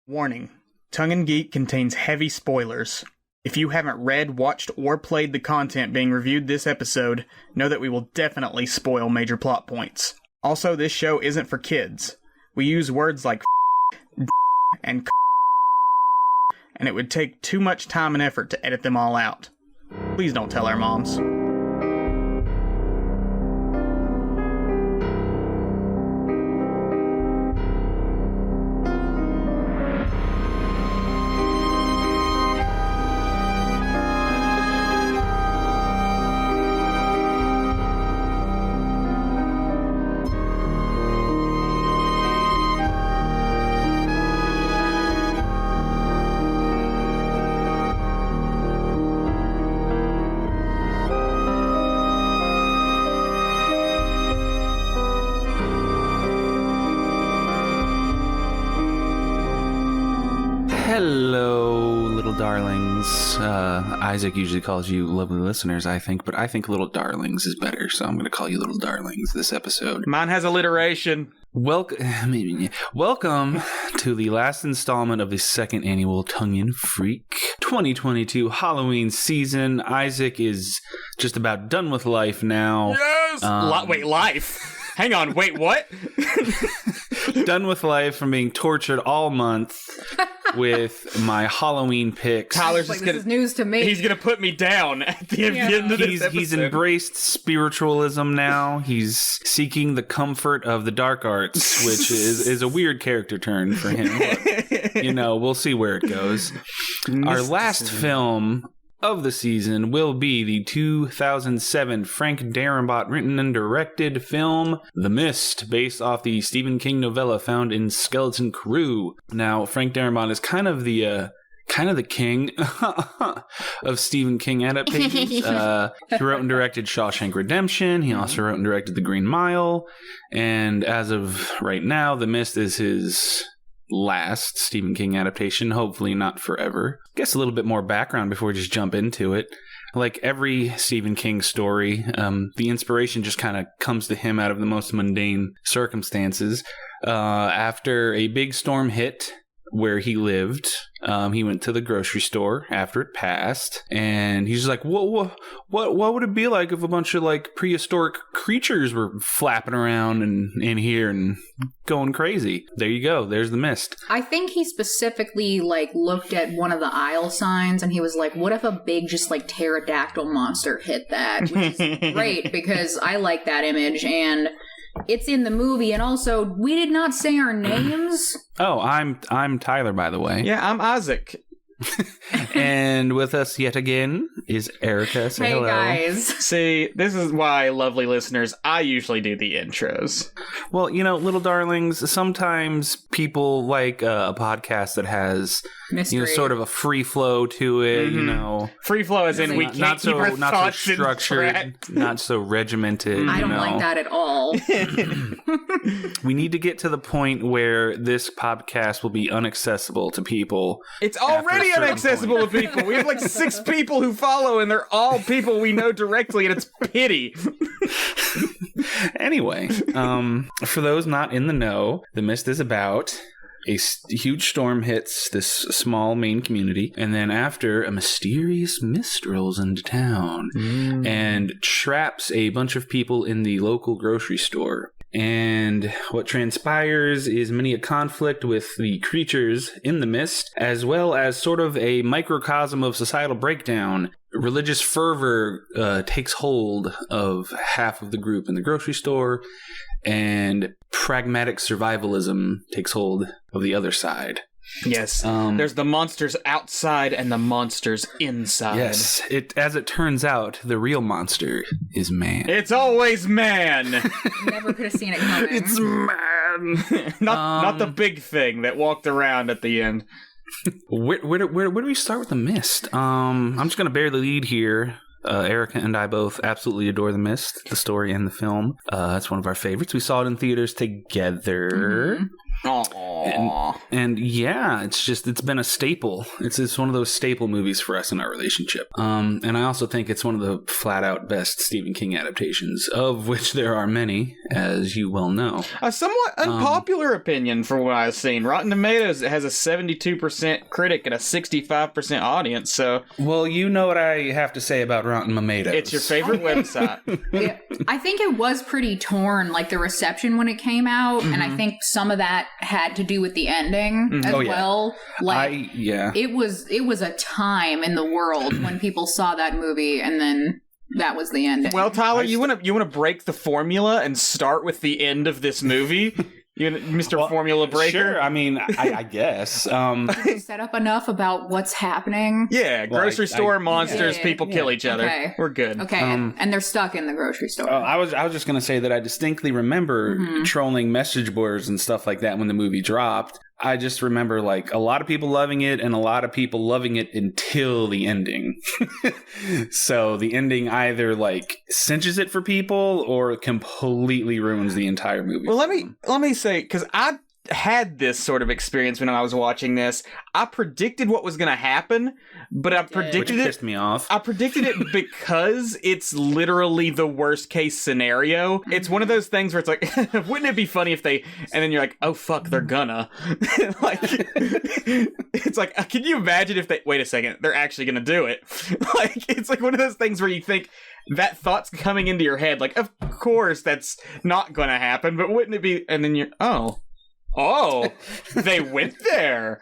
Warning. Tongue and Geek contains heavy spoilers. If you haven't read, watched, or played the content being reviewed this episode, know that we will definitely spoil major plot points. Also, this show isn't for kids. We use words like and and it would take too much time and effort to edit them all out. Please don't tell our moms. Hello, little darlings. Isaac usually calls you lovely listeners, I think, but I think little darlings is better, so I'm going to call you little darlings this episode. Mine has alliteration. Welcome to the last installment of the second annual Tongue and Freak 2022 Halloween season. Isaac is just about done with life now. Yes! Wait, life? Hang on, wait, what? Done with life from being tortured all month with my Halloween picks. Tyler's like, just this is news to me. He's gonna put me down at the end of this episode. He's embraced spiritualism now. He's seeking the comfort of the dark arts, which is a weird character turn for him. But, we'll see where it goes. Our last film of the season will be the 2007 Frank Darabont written and directed film The Mist, based off the Stephen King novella found in Skeleton Crew. Now, Frank Darabont is kind of the king of Stephen King adaptations. He wrote and directed Shawshank Redemption. He also wrote and directed The Green Mile. And as of right now, The Mist is his last Stephen King adaptation, hopefully not forever. Guess a little bit more background before we just jump into it. Like every Stephen King story, the inspiration just kind of comes to him out of the most mundane circumstances. After a big storm hit where he lived, he went to the grocery store after it passed, and he's just like, what would it be like if a bunch of like prehistoric creatures were flapping around in here and going crazy? There you go. There's The Mist. I think he specifically looked at one of the aisle signs and he was like, what if a big just pterodactyl monster hit that? Which is great because I like that image and it's in the movie, and also we did not say our names. Oh, I'm Tyler, by the way. Yeah, I'm Isaac. And with us yet again is Erika. Say hello. Hey guys. See, this is why, lovely listeners, I usually do the intros. Well, little darlings, sometimes people like a podcast that has mystery, sort of a free flow to it. Mm-hmm. Free flow as in we can't keep our thoughts so structured, not so regimented. I don't like that at all. We need to get to the point where this podcast will be unaccessible to people. It's already unaccessible to people. We have 6 people who follow, and they're all people we know directly, and it's pity. Anyway, for those not in the know, The Mist is about a huge storm hits this small Maine community, and then after, a mysterious mist rolls into town and traps a bunch of people in the local grocery store. And what transpires is many a conflict with the creatures in the mist, as well as sort of a microcosm of societal breakdown. Religious fervor takes hold of half of the group in the grocery store, and pragmatic survivalism takes hold of the other side. Yes, there's the monsters outside and the monsters inside. Yes, as it turns out, the real monster is man. It's always man. Never could have seen it coming. It's man. Not the big thing that walked around at the end. Where do we start with The Mist? I'm just going to bear the lead here. Erika and I both absolutely adore The Mist, the story and the film. It's one of our favorites. We saw it in theaters together. Aww. And yeah, it's been a staple. It's one of those staple movies for us in our relationship. And I also think it's one of the flat out best Stephen King adaptations, of which there are many, as you well know. A somewhat unpopular opinion from what I've seen. Rotten Tomatoes has a 72% critic and a 65% audience, so... Well, you know what I have to say about Rotten Tomatoes. It's your favorite website. Yeah, I think it was pretty torn, like the reception when it came out, and I think some of that had to do with the ending as well. Like, it was a time in the world when people saw that movie, and then that was the ending. Well, Tyler, you want to break the formula and start with the end of this movie? You, Mr. Formula Breaker? Sure, I mean, I guess. Set up enough about what's happening. Yeah, grocery store monsters, people kill each other. Okay. We're good. Okay, and they're stuck in the grocery store. I was just going to say that I distinctly remember trolling message boards and stuff like that when the movie dropped. I just remember, like, a lot of people loving it and a lot of people loving it until the ending. So the ending either, like, cinches it for people or completely ruins the entire movie. Well, let me say, because I had this sort of experience when I was watching this. I predicted what was going to happen, but I predicted Which pissed me off. I predicted it because it's literally the worst case scenario. It's one of those things where it's like, wouldn't it be funny if they, and then you're like, oh fuck, they're gonna. Like, it's like, can you imagine if they, wait a second, they're actually gonna do it. Like, it's like one of those things where you think, that thought's coming into your head, like, of course that's not gonna happen, but wouldn't it be, and then you're, oh, they went there.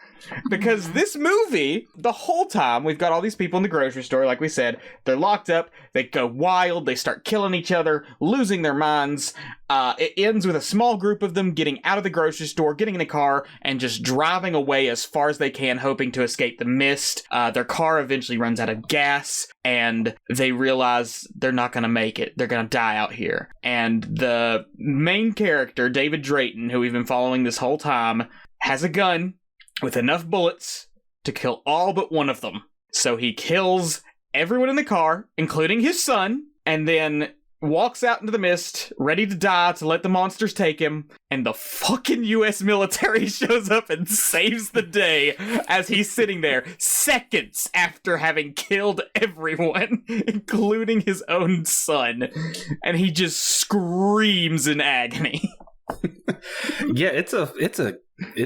Because this movie, the whole time, we've got all these people in the grocery store, like we said, they're locked up, they go wild, they start killing each other, losing their minds. It ends with a small group of them getting out of the grocery store, getting in a car, and just driving away as far as they can, hoping to escape the mist. Their car eventually runs out of gas, and they realize they're not going to make it. They're going to die out here. And the main character, David Drayton, who we've been following this whole time, has a gun with enough bullets to kill all but one of them. So he kills everyone in the car, including his son, and then walks out into the mist, ready to die to let the monsters take him, and the fucking US military shows up and saves the day as he's sitting there seconds after having killed everyone, including his own son. And he just screams in agony. Yeah, it's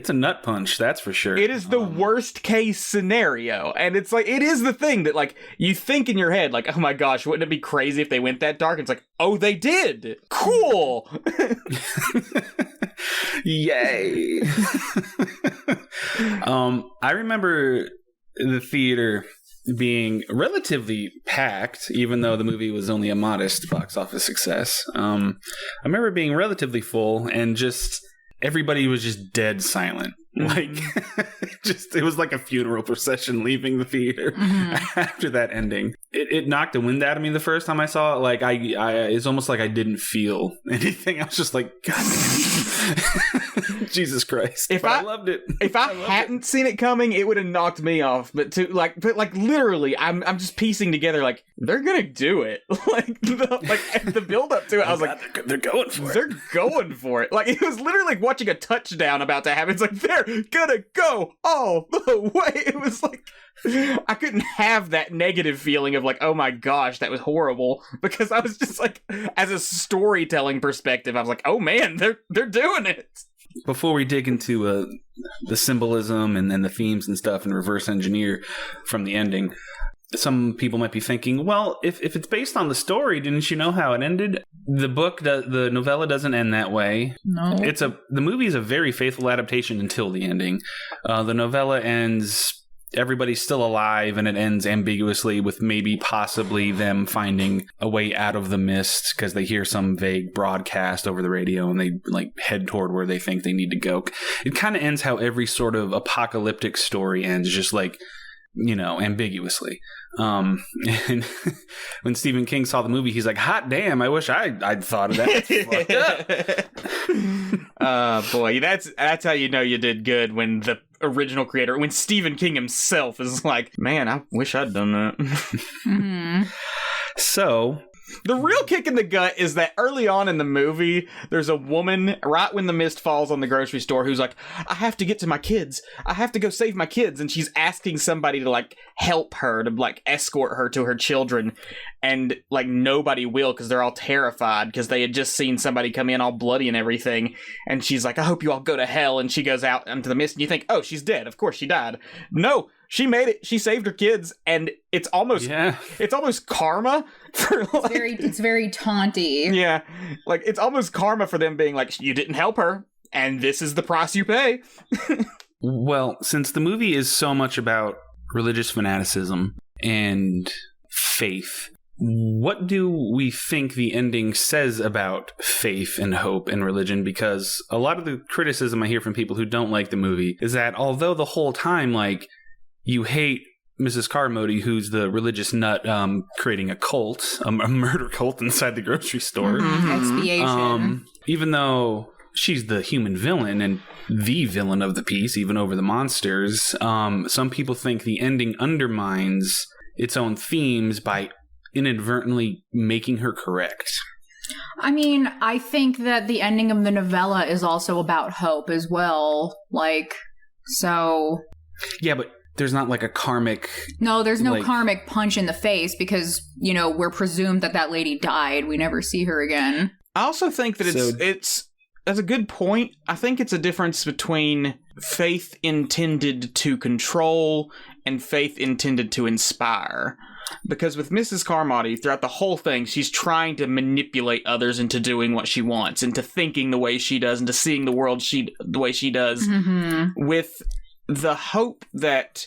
a nut punch, that's for sure. It is the worst case scenario, and it's like, it is the thing that, like, you think in your head, like, oh my gosh, wouldn't it be crazy if they went that dark? And it's like, oh, they did. Cool. Yay. I remember the theater being relatively packed, even though the movie was only a modest box office success. I remember being relatively full, and just everybody was just dead silent. Like, it was like a funeral procession leaving the theater after that ending. It knocked the wind out of me the first time I saw it. Like, I it's almost like I didn't feel anything. I was just like, God damn. Jesus Christ. I loved it. If I hadn't seen it coming, it would have knocked me off. But literally, I'm just piecing together, like, they're gonna do it. The build up to it, I was like, they're going for it. They're going for it. Like, it was literally like watching a touchdown about to happen. It's like, they're gonna go all the way. It was like, I couldn't have that negative feeling of like, oh my gosh, that was horrible, because I was just like, as a storytelling perspective, I was like, oh man, they're doing it. Before we dig into the symbolism and the themes and stuff and reverse engineer from the ending, some people might be thinking, well, if it's based on the story, didn't you know how it ended? The novella doesn't end that way. No. The movie is a very faithful adaptation until the ending. The novella ends, everybody's still alive, and it ends ambiguously with maybe possibly them finding a way out of the mist because they hear some vague broadcast over the radio and they like head toward where they think they need to go. It kind of ends how every sort of apocalyptic story ends, just like, you know, ambiguously. And when Stephen King saw the movie, he's like, hot damn, I wish I'd thought of that. Fucked up. Boy, that's how you know you did good, when the original creator, when Stephen King himself is like, man, I wish I'd done that. So The real kick in the gut is that early on in the movie, there's a woman right when the mist falls on the grocery store who's like, I have to get to my kids. I have to go save my kids. And she's asking somebody to like help her, to like escort her to her children. And like nobody will because they're all terrified because they had just seen somebody come in all bloody and everything. And she's like, I hope you all go to hell. And she goes out into the mist and you think, oh, she's dead. Of course she died. No, she made it. She saved her kids. And it's almost karma for like, it's very taunty. Yeah. Like it's almost karma for them being like, you didn't help her. And this is the price you pay. Well, since the movie is so much about religious fanaticism and faith, what do we think the ending says about faith and hope and religion? Because a lot of the criticism I hear from people who don't like the movie is that although the whole time, like, you hate Mrs. Carmody, who's the religious nut creating a cult, a murder cult inside the grocery store. Expiation. Even though she's the human villain and the villain of the piece, even over the monsters, some people think the ending undermines its own themes by inadvertently making her correct. I mean, I think that the ending of the novella is also about hope as well. Like, so... Yeah, but there's not like a karmic... No, there's no karmic punch in the face because, you know, we're presumed that that lady died. We never see her again. I also think that it's that's a good point. I think it's a difference between faith intended to control and faith intended to inspire. Because with Mrs. Carmody, throughout the whole thing, she's trying to manipulate others into doing what she wants, into thinking the way she does, into seeing the world the way she does. With the hope that,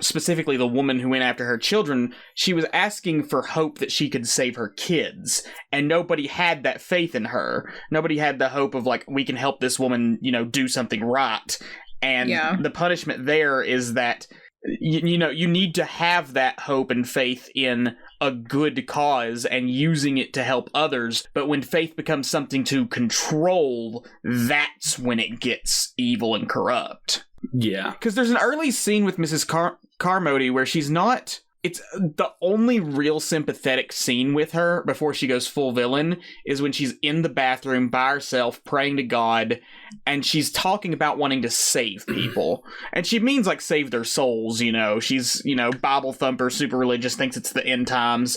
specifically the woman who went after her children, she was asking for hope that she could save her kids. And nobody had that faith in her. Nobody had the hope of, like, we can help this woman, you know, do something right. And the punishment there is that... You know, you need to have that hope and faith in a good cause and using it to help others. But when faith becomes something to control, that's when it gets evil and corrupt. Yeah. Because there's an early scene with Mrs. Carmody where she's not... It's the only real sympathetic scene with her before she goes full villain is when she's in the bathroom by herself praying to God and she's talking about wanting to save people. And she means like save their souls, you know. She's, you know, Bible thumper, super religious, thinks it's the end times.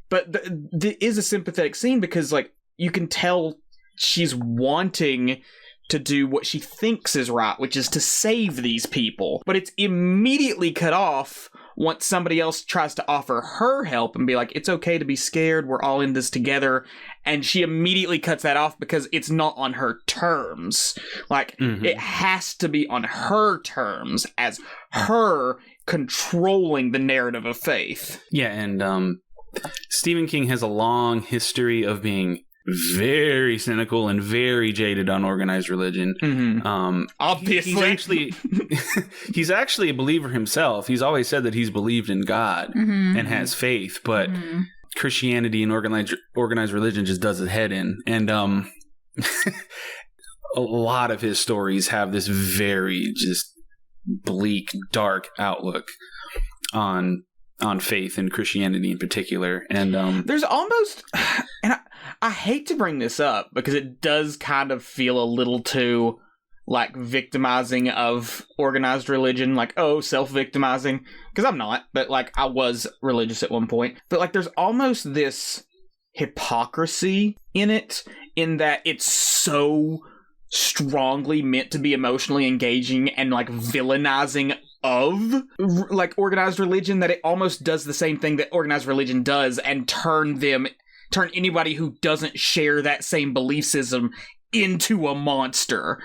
But there is a sympathetic scene because like you can tell she's wanting to do what she thinks is right, which is to save these people. But it's immediately cut off once somebody else tries to offer her help and be like, it's okay to be scared, we're all in this together. And she immediately cuts that off because it's not on her terms. Like, it has to be on her terms as her controlling the narrative of faith. Yeah, and Stephen King has a long history of being very cynical and very jaded on organized religion. Obviously. He's actually a believer himself. He's always said that he's believed in God and has faith, but Christianity and organized religion just does his head in. And a lot of his stories have this very just bleak, dark outlook on faith and Christianity in particular. And there's almost, and I hate to bring this up because it does kind of feel a little too like victimizing of organized religion, like, oh, self-victimizing, because I'm not, but like I was religious at one point. But like there's almost this hypocrisy in it, in that it's so strongly meant to be emotionally engaging and like villainizing of like organized religion, that it almost does the same thing that organized religion does and turn anybody who doesn't share that same belief system into a monster.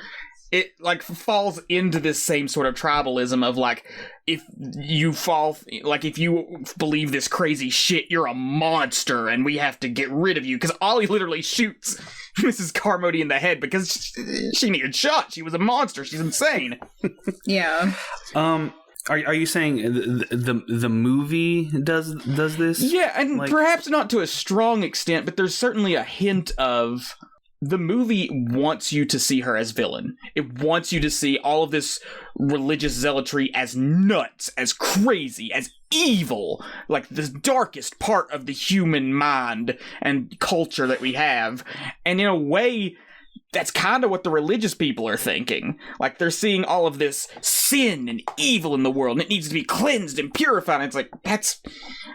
It like falls into this same sort of tribalism of like, if you believe this crazy shit, you're a monster and we have to get rid of you. Because Ollie literally shoots Mrs. Carmody in the head because she needed shot. She was a monster. She's insane. Yeah. Are you saying the movie does this? Yeah, and like, perhaps not to a strong extent, but there's certainly a hint of the movie wants you to see her as villain. It wants you to see all of this religious zealotry as nuts, as crazy, as evil, like the darkest part of the human mind and culture that we have. And in a way, that's kind of what the religious people are thinking. Like, they're seeing all of this sin and evil in the world, and it needs to be cleansed and purified. And it's like,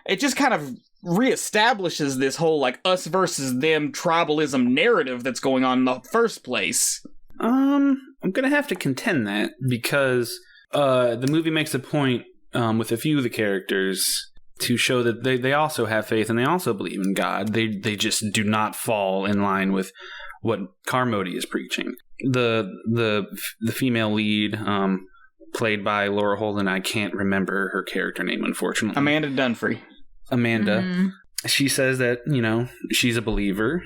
it just kind of reestablishes this whole, like, us versus them tribalism narrative that's going on in the first place. I'm gonna have to contend that, because the movie makes a point with a few of the characters to show that they also have faith and they also believe in God. They just do not fall in line with what Carmody is preaching. The female lead, played by Laura Holden, I can't remember her character name, unfortunately. Amanda Dunphy. Amanda. Mm-hmm. She says that, she's a believer,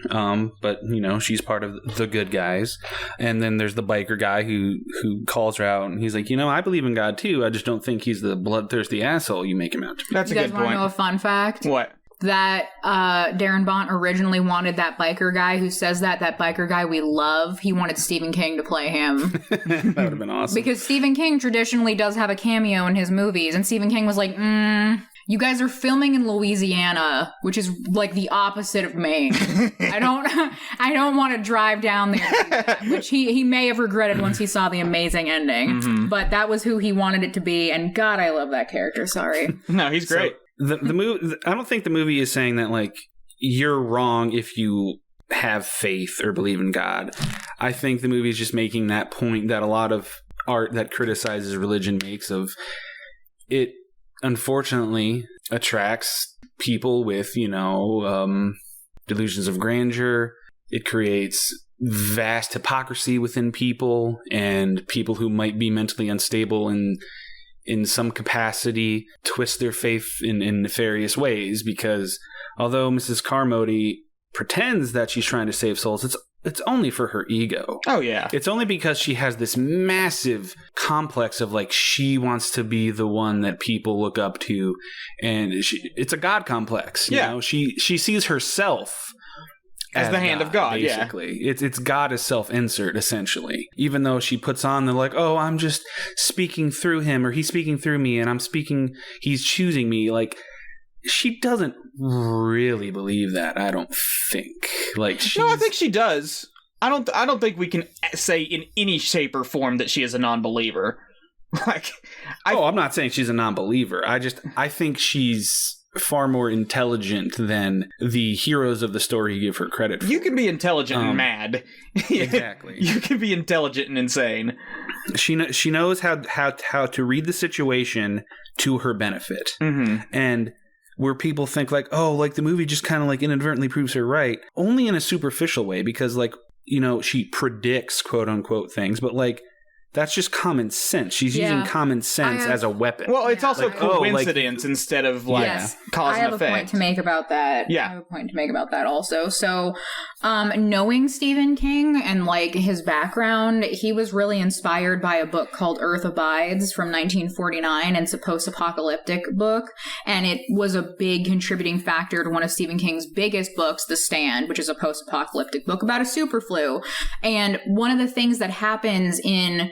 but, she's part of the good guys. And then there's the biker guy who calls her out, and he's like, I believe in God too. I just don't think he's the bloodthirsty asshole you make him out to be. That's a good point. You guys want to know a fun fact? What? That Darabont originally wanted that biker guy who says that biker guy we love, he wanted Stephen King to play him. That would have been awesome. Because Stephen King traditionally does have a cameo in his movies, and Stephen King was like, you guys are filming in Louisiana, which is like the opposite of Maine. I don't want to drive down there, which he may have regretted once he saw the amazing ending. Mm-hmm. But that was who he wanted it to be, and God, I love that character. Sorry. No, he's great. So the movie, I don't think the movie is saying that, like, you're wrong if you have faith or believe in God. I think the movie is just making that point that a lot of art that criticizes religion makes of it. Unfortunately, attracts people with, delusions of grandeur. It creates vast hypocrisy within people, and people who might be mentally unstable in some capacity twist their faith in nefarious ways, because although Mrs. Carmody pretends that she's trying to save souls, it's only for her ego. Oh, yeah. It's only because she has this massive complex of, like, she wants to be the one that people look up to. And it's a God complex. You know? She sees herself as the hand of God, basically. Yeah. It's God as self-insert, essentially. Even though she puts on the, like, oh, I'm just speaking through him, or he's speaking through me, and he's choosing me. Like, she doesn't really believe that, I don't think. Like, no, I think she does. I don't think we can say in any shape or form that she is a non-believer. Like, I'm not saying she's a non-believer. I think she's far more intelligent than the heroes of the story give her credit for. You can be intelligent and mad. Exactly. You can be intelligent and insane. She knows how to read the situation to her benefit. Mm-hmm. And where people think, like, oh, like, the movie just kind of, like, inadvertently proves her right, only in a superficial way, because, like, she predicts quote unquote things, but, like, that's just common sense. She's using common sense as a weapon. Well, it's also like, coincidence instead of, like, cause and effect. I have a point to make about that. Yeah. I have a point to make about that also. So, knowing Stephen King and, like, his background, he was really inspired by a book called Earth Abides from 1949. It's a post-apocalyptic book, and it was a big contributing factor to one of Stephen King's biggest books, The Stand, which is a post-apocalyptic book about a super flu. And one of the things that happens in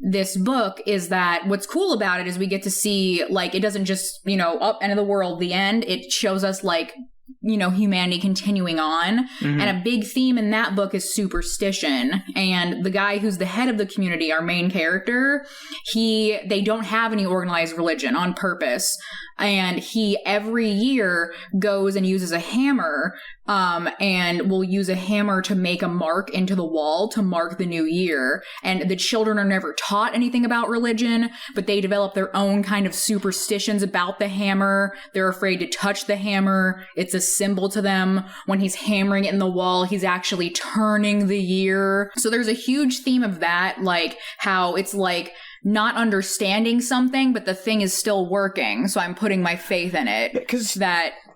this book is that what's cool about it is we get to see, like, it doesn't just, up, end of the world, the end. It shows us, like, humanity continuing on. Mm-hmm. And a big theme in that book is superstition. And the guy who's the head of the community, our main character, they don't have any organized religion on purpose. And he every year goes and uses a hammer, and will use a hammer to make a mark into the wall to mark the new year. And the children are never taught anything about religion, but they develop their own kind of superstitions about the hammer. They're afraid to touch the hammer. It's a symbol to them. When he's hammering it in the wall, he's actually turning the year. So there's a huge theme of that, like how it's like not understanding something, but the thing is still working. So I'm putting my faith in it. Because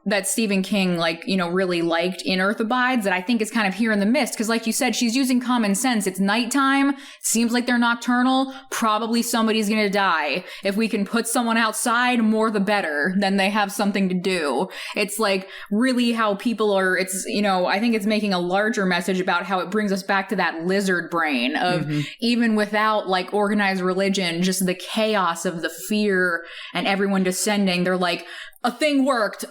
that Stephen King, like, you know, really liked in Earth Abides that I think is kind of here in the mist. Because like you said, she's using common sense. It's nighttime. Seems like they're nocturnal. Probably somebody's going to die. If we can put someone outside, more the better. Then they have something to do. It's like really how people are, it's, you know, I think it's making a larger message about how it brings us back to that lizard brain of even without like organized religion, just the chaos of the fear and everyone descending. They're like, a thing worked.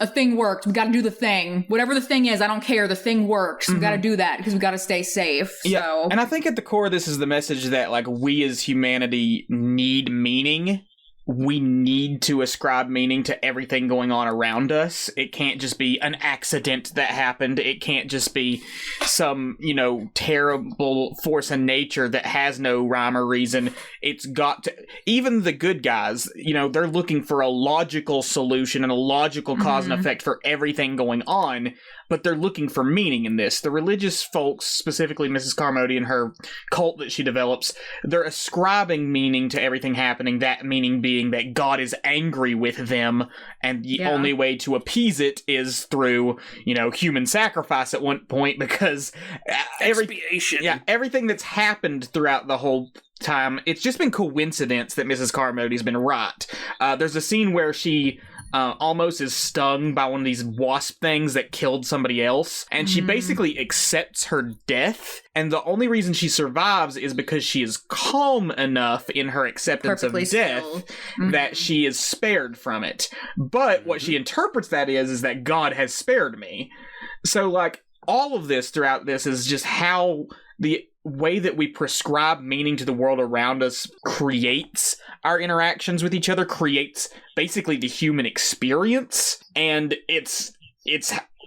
We got to do the thing. Whatever the thing is, I don't care. The thing works. We got to do that because we got to stay safe. Yeah. So. And I think at the core, this is the message that, like, we as humanity need meaning. We need to ascribe meaning to everything going on around us. It can't just be an accident that happened. It can't just be some, you know, terrible force in nature that has no rhyme or reason. It's got to... Even the good guys, you know, they're looking for a logical solution and a logical cause and effect for everything going on, but they're looking for meaning in this. The religious folks, specifically Mrs. Carmody and her cult that she develops, they're ascribing meaning to everything happening, that meaning being that God is angry with them, and the only way to appease it is through, you know, human sacrifice at one point, because expiation. Everything that's happened throughout the whole time, it's just been coincidence that Mrs. Carmody's been right. There's a scene where she almost is stung by one of these wasp things that killed somebody else, and she basically accepts her death, and the only reason she survives is because she is calm enough in her acceptance Perfectly of death that she is spared from it. But what she interprets that is that God has spared me. So, like, all of this throughout this is just how the way that we prescribe meaning to the world around us creates our interactions with each other, creates basically the human experience, and it's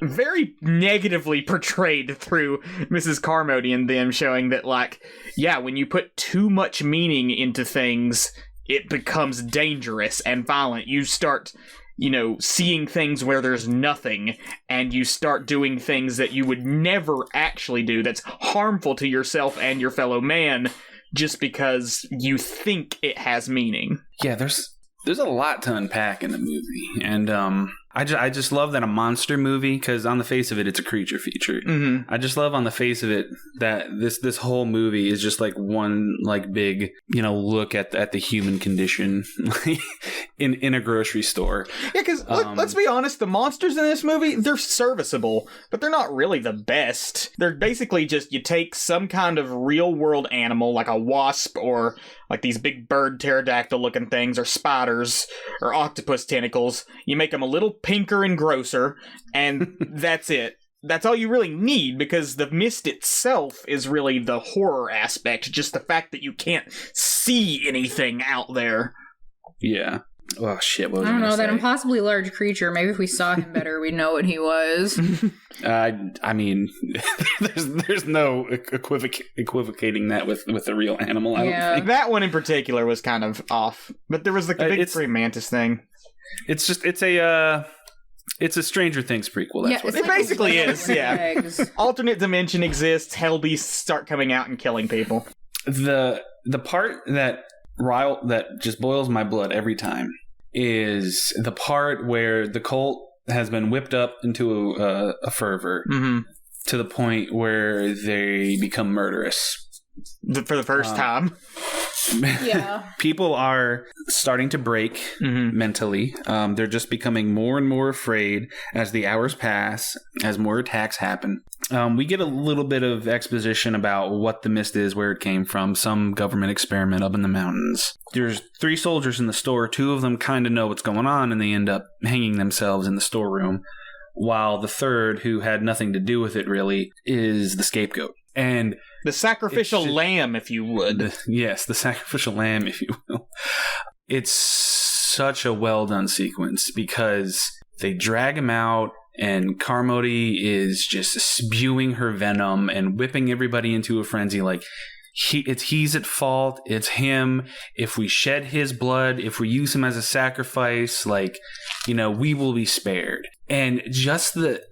very negatively portrayed through Mrs. Carmody and them, showing that, like, yeah, when you put too much meaning into things, it becomes dangerous and violent. You start, you know, seeing things where there's nothing, and you start doing things that you would never actually do that's harmful to yourself and your fellow man just because you think it has meaning. Yeah, there's a lot to unpack in the movie, and I just love that a monster movie, because on the face of it, it's a creature feature. I just love on the face of it that this whole movie is just like one like big, you know, look at the human condition in a grocery store. Yeah, because let's be honest, the monsters in this movie, they're serviceable, but they're not really the best. They're basically just, you take some kind of real world animal like a wasp or like these big bird pterodactyl looking things or spiders or octopus tentacles, you make them a little pinker and grosser, and that's it. That's all you really need, because the mist itself is really the horror aspect, just the fact that you can't see anything out there. Yeah. Oh, shit. What was I don't know, say? that impossibly large creature, maybe if we saw him better, we'd know what he was. I mean, there's no equivocating that with the real animal. I don't think. That one in particular was kind of off, but there was like the big praying mantis thing. It's a Stranger Things prequel. That's what it basically is. Yeah, alternate dimension exists. Hell beasts start coming out and killing people. The part that just boils my blood every time is the part where the cult has been whipped up into a fervor to the point where they become murderous for the first time. Yeah. People are starting to break mentally. They're just becoming more and more afraid as the hours pass, as more attacks happen. We get a little bit of exposition about what the mist is, where it came from, some government experiment up in the mountains. There's 3 soldiers in the store. 2 of them kind of know what's going on, and they end up hanging themselves in the storeroom, while the third, who had nothing to do with it really, is the scapegoat. And the sacrificial lamb, if you would. Yes, the sacrificial lamb, if you will. It's such a well-done sequence, because they drag him out, and Carmody is just spewing her venom and whipping everybody into a frenzy. Like, he's at fault. It's him. If we shed his blood, if we use him as a sacrifice, like, you know, we will be spared. And just the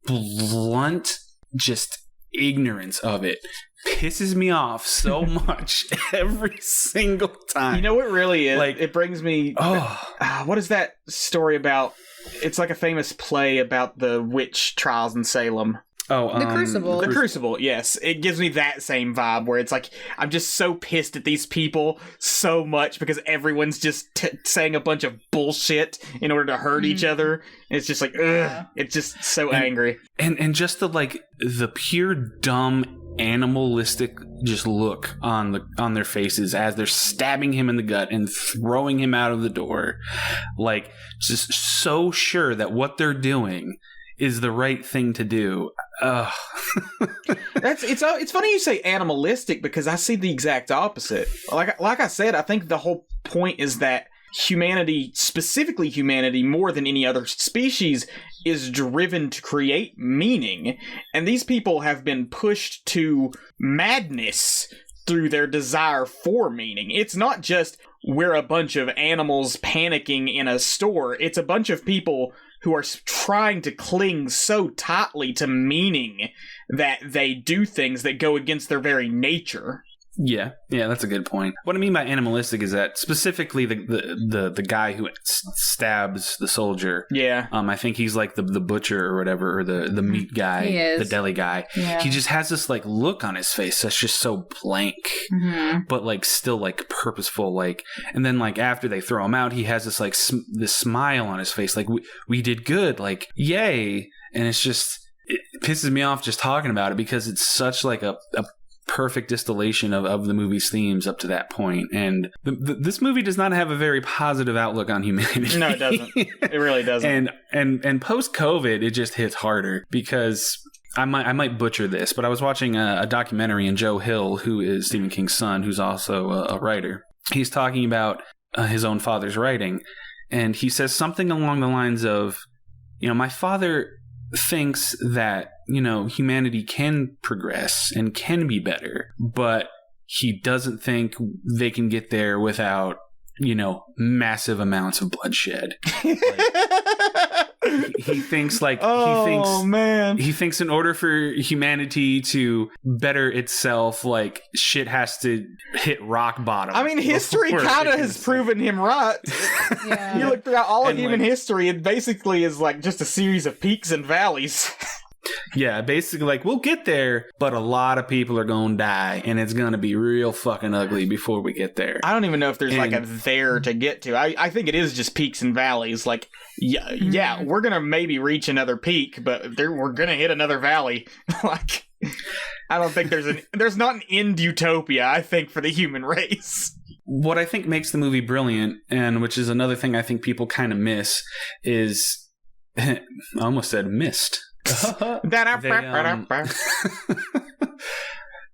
blunt, just ignorance of it pisses me off so much every single time. You know what really is? Like, it brings me... what is that story about It's like a famous play about the witch trials in Salem. Oh, The Crucible. The Crucible, yes. It gives me that same vibe where it's like, I'm just so pissed at these people so much because everyone's just saying a bunch of bullshit in order to hurt each other. It's just like, ugh. It's just so angry. And just the pure dumb animalistic just look on their faces as they're stabbing him in the gut and throwing him out of the door. Like, just so sure that what they're doing is the right thing to do. Ugh. It's funny you say animalistic because I see the exact opposite. Like I said, I think the whole point is that humanity, specifically humanity, more than any other species, is driven to create meaning. And these people have been pushed to madness through their desire for meaning. It's not just we're a bunch of animals panicking in a store. It's a bunch of people who are trying to cling so tightly to meaning that they do things that go against their very nature. Yeah, that's a good point. What I mean by animalistic is that specifically the guy who stabs the soldier. Yeah. I think he's like the butcher or whatever, or the meat guy, the deli guy. Yeah. He just has this like look on his face that's just so blank, but like still like purposeful. Like, and then like after they throw him out, he has this like this smile on his face, like we did good, like yay. And it's just, it pisses me off just talking about it because it's such like a perfect distillation of the movie's themes up to that point. And this movie does not have a very positive outlook on humanity. No, it doesn't. It really doesn't. And post-COVID, it just hits harder because I might butcher this, but I was watching a documentary, and Joe Hill, who is Stephen King's son, who's also a writer, he's talking about his own father's writing, and he says something along the lines of, my father thinks that, humanity can progress and can be better, but he doesn't think they can get there without, massive amounts of bloodshed. He thinks he thinks in order for humanity to better itself, like shit has to hit rock bottom. I mean, history kind of has proven him right. Yeah. You look throughout all of human history, it basically is like just a series of peaks and valleys. Yeah, basically, like, we'll get there, but a lot of people are going to die, and it's going to be real fucking ugly before we get there. I don't even know if there's like a there to get to. I think it is just peaks and valleys. Like, yeah, we're going to maybe reach another peak, but we're going to hit another valley. Like, I don't think there's not an end utopia, I think, for the human race. What I think makes the movie brilliant, and which is another thing I think people kind of miss, is, I almost said missed.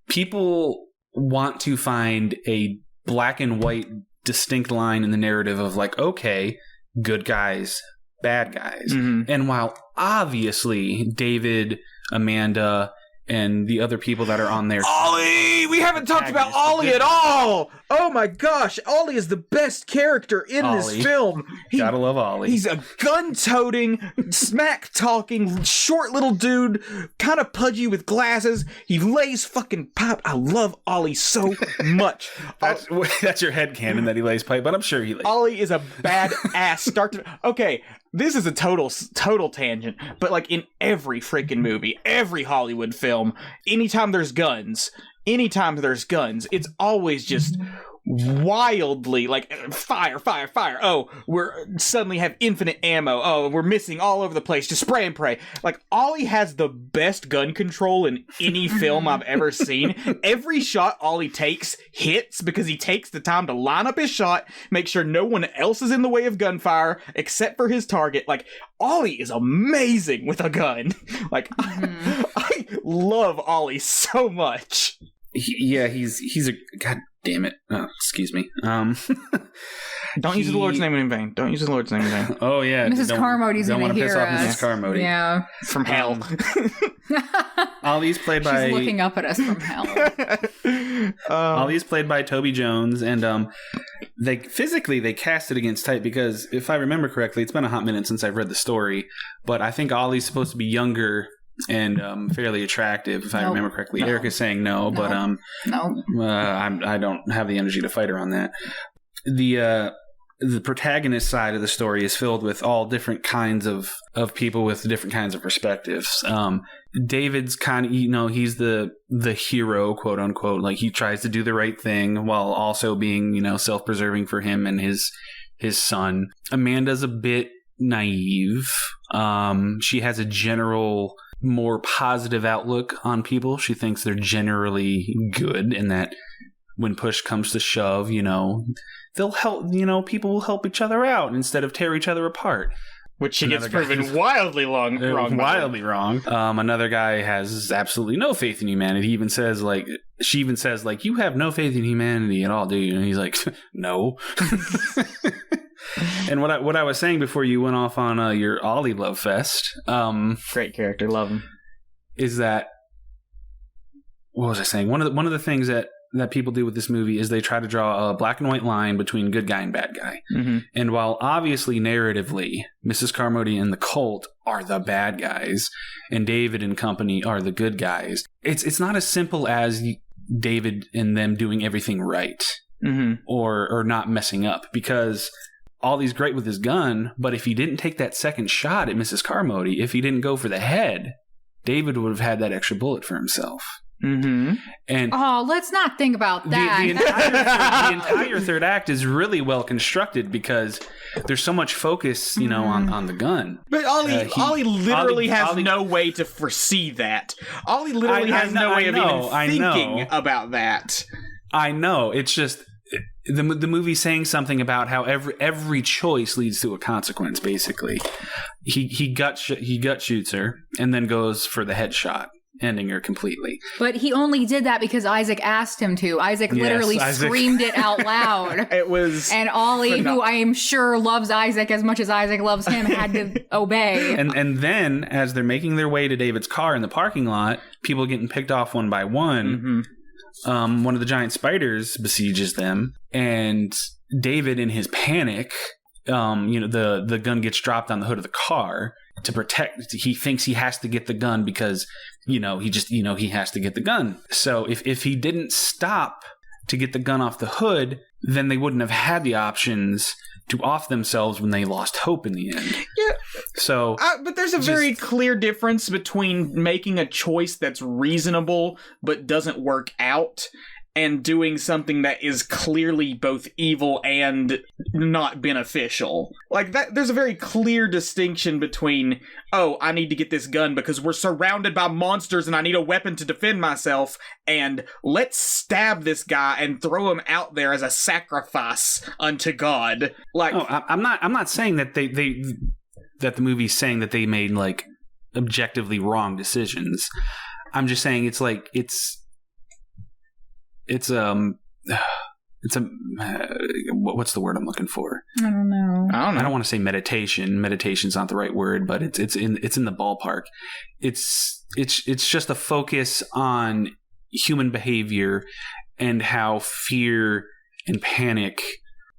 People want to find a black and white distinct line in the narrative of like, okay, good guys, bad guys. And while obviously David, Amanda, and the other people that are on there, Ollie! We haven't talked about Ollie at all! Oh my gosh, Ollie is the best character in this film. Gotta love Ollie. He's a gun-toting, smack-talking, short little dude, kind of pudgy with glasses. He lays fucking pipe. I love Ollie so much. That's your headcanon that he lays pipe, but I'm sure he lays. Ollie is a badass start to... Okay, this is a total tangent, but like in every freaking movie, every Hollywood film, anytime there's guns, it's always just wildly like fire. Oh, we're suddenly have infinite ammo. Oh, we're missing all over the place. Just spray and pray. Like, Ollie has the best gun control in any film I've ever seen. Every shot Ollie takes hits because he takes the time to line up his shot, make sure no one else is in the way of gunfire except for his target. Like, Ollie is amazing with a gun. Like, I love Ollie so much. He's a god damn it. Oh, excuse me. Don't use the Lord's name in vain. Don't use the Lord's name in vain. Oh yeah, Mrs. Carmody's don't gonna want to piss hear off us. Mrs. Carmody. Yeah, from hell. Ollie's played by. She's looking up at us from hell. Ollie's played by Toby Jones, and they cast it against type because if I remember correctly, it's been a hot minute since I've read the story, but I think Ollie's supposed to be younger and fairly attractive, if I remember correctly. No. Erika's saying no, but no. I don't have the energy to fight her on that. The the protagonist side of the story is filled with all different kinds of people with different kinds of perspectives. David's kind of, he's the hero, quote unquote. Like, he tries to do the right thing while also being, self-preserving for him and his son. Amanda's a bit naive. She has a general, more positive outlook on people. She thinks they're generally good, and that when push comes to shove, they'll help, people will help each other out instead of tear each other apart. Which she gets proven wildly wrong. Wildly wrong. Another guy has absolutely no faith in humanity. He even says, she even says, you have no faith in humanity at all, do you? And he's like, no. And what I was saying before you went off on your Ollie love fest. Great character, love him. Is that, what was I saying? One of the things that people do with this movie is they try to draw a black and white line between good guy and bad guy. Mm-hmm. And while obviously narratively, Mrs. Carmody and the cult are the bad guys and David and company are the good guys, it's not as simple as David and them doing everything right, mm-hmm. or not messing up, because Ollie's great with his gun, but if he didn't take that second shot at Mrs. Carmody, if he didn't go for the head, David would have had that extra bullet for himself. Mm-hmm. And let's not think about that. The entire third act is really well constructed because there's so much focus, on the gun. But Ollie literally has no way to foresee that. Ollie literally has no way of even thinking about that. I know. It's just the movie's saying something about how every choice leads to a consequence. Basically, he gut shoots her and then goes for the headshot, ending her completely. But he only did that because Isaac asked him to. Isaac literally screamed it out loud. It was... And Ollie, who I am sure loves Isaac as much as Isaac loves him, had to obey. And then, as they're making their way to David's car in the parking lot, people getting picked off one by one, mm-hmm. One of the giant spiders besieges them, and David, in his panic, the gun gets dropped on the hood of the car to protect. He thinks he has to get the gun because he has to get the gun. So if he didn't stop to get the gun off the hood, then they wouldn't have had the options to off themselves when they lost hope in the end. Yeah. So, but there's a very clear difference between making a choice that's reasonable but doesn't work out and doing something that is clearly both evil and not beneficial. Like that, there's a very clear distinction between, I need to get this gun because we're surrounded by monsters and I need a weapon to defend myself, and let's stab this guy and throw him out there as a sacrifice unto God. Like, I'm not saying that that the movie's saying that they made objectively wrong decisions. I'm just saying it's what's the word I'm looking for? I don't know. I don't want to say meditation. Meditation's not the right word, but it's in the ballpark. It's just a focus on human behavior and how fear and panic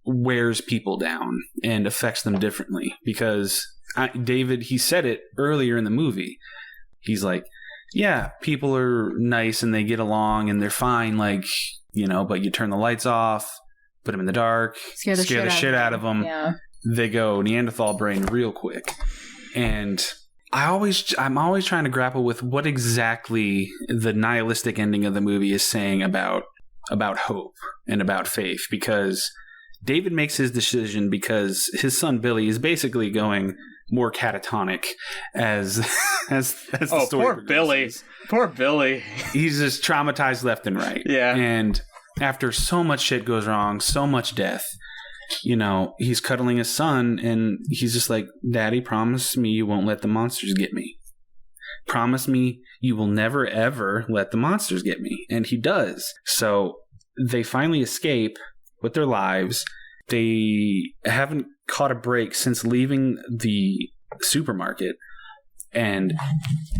wears people down and affects them differently. Because David, he said it earlier in the movie. He's like, yeah, people are nice and they get along and they're fine, but you turn the lights off, put them in the dark, scare the shit out of them. Yeah. They go Neanderthal brain real quick. And I'm always trying to grapple with what exactly the nihilistic ending of the movie is saying about hope and about faith, because David makes his decision because his son Billy is basically going more catatonic as the story progresses. Poor Billy. He's just traumatized left and right. Yeah. And after so much shit goes wrong, so much death, he's cuddling his son and he's just like, Daddy, promise me you won't let the monsters get me. Promise me you will never ever let the monsters get me. And he does. So they finally escape with their lives. They haven't caught a break since leaving the supermarket, and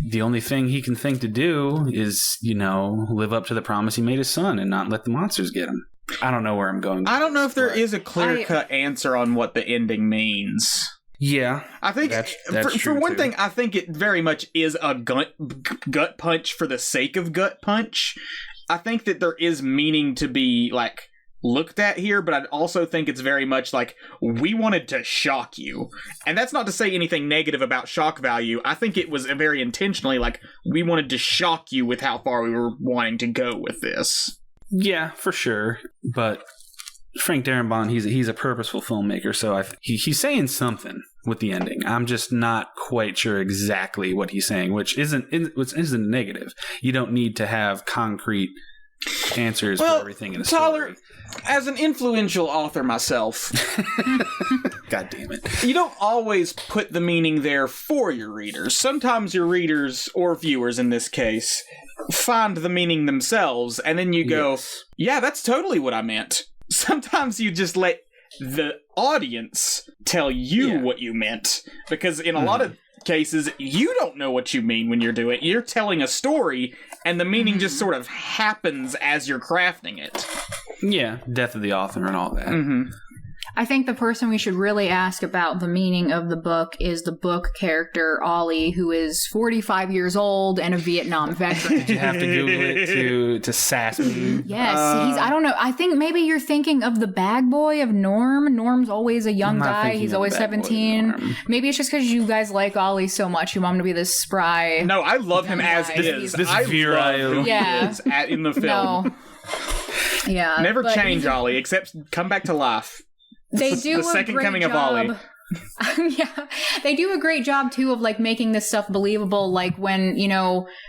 the only thing he can think to do is, live up to the promise he made his son and not let the monsters get him. I don't know where I'm going. I don't know if there is a clear-cut answer on what the ending means. Yeah, I think that's for one thing, I think it very much is a gut punch for the sake of gut punch. I think that there is meaning to be looked at here, but I also think it's very much like, we wanted to shock you. And that's not to say anything negative about shock value. I think it was very intentionally like, we wanted to shock you with how far we were wanting to go with this. Yeah, for sure. But Frank Darabont, he's a purposeful filmmaker, so he's saying something with the ending. I'm just not quite sure exactly what he's saying, which isn't negative. You don't need to have concrete answers for everything in a Tyler, story. as an influential author myself, God damn it. You don't always put the meaning there for your readers. Sometimes your readers, or viewers in this case, find the meaning themselves, and then you go, yeah, that's totally what I meant. Sometimes you just let the audience tell you what you meant, because in a lot of cases, you don't know what you mean when you're doing it. You're telling a story, and the meaning just sort of happens as you're crafting it. Yeah, death of the author and all that. I think the person we should really ask about the meaning of the book is the book character, Ollie, who is 45 years old and a Vietnam veteran. Did you have to Google it to sass me? Yes, I don't know. I think maybe you're thinking of the bag boy of Norm. Norm's always a young guy. He's always 17. Maybe it's just because you guys like Ollie so much. You want him to be this spry. No, I love him as is. This I virile. love who he is in the film. No. Yeah. Never change Ollie, except come back to life. They do the second coming job. of Ollie. Yeah, they do a great job too of like making this stuff believable. Like when,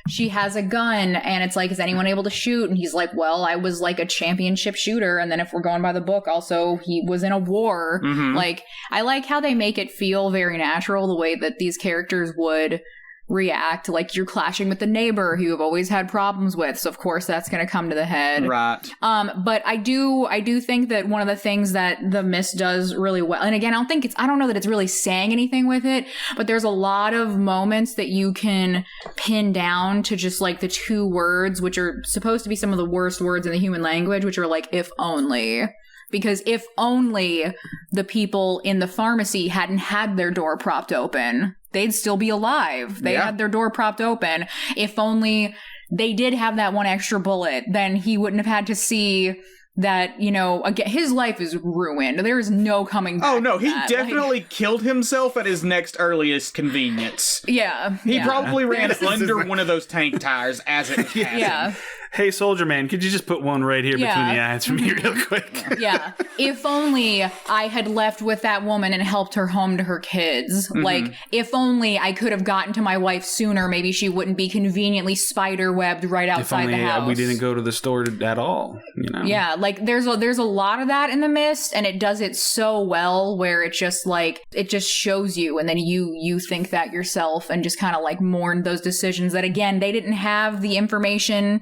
she has a gun and it's like, is anyone able to shoot? And he's like, well, I was like a championship shooter. And then if we're going by the book, also he was in a war. Like, I like how they make it feel very natural, the way that these characters would react. Like, you're clashing with the neighbor who you've always had problems with, so of course that's going to come to the head, right? But I do think that one of the things that The Mist does really well, and again, I don't know that it's really saying anything with it, but there's a lot of moments that you can pin down to just like the two words, which are supposed to be some of the worst words in the human language, which are like, if only. Because if only the people in the pharmacy hadn't had their door propped open, they'd still be alive. They had their door propped open. If only they did have that one extra bullet, then he wouldn't have had to see that, again, his life is ruined. There is no coming back. Oh, no, he definitely killed himself at his next earliest convenience. Yeah. He probably ran under one of those tank tires as it was passing. Yeah. Hey, soldier man, could you just put one right here between the eyes for me real quick? Yeah. If only I had left with that woman and helped her home to her kids. Like, if only I could have gotten to my wife sooner, maybe she wouldn't be conveniently spider-webbed right outside the house. We didn't go to the store at all, Yeah, like, there's a lot of that in The Mist, and it does it so well, where it just, like, it just shows you, and then you think that yourself, and just kind of, like, mourn those decisions that, again, they didn't have the information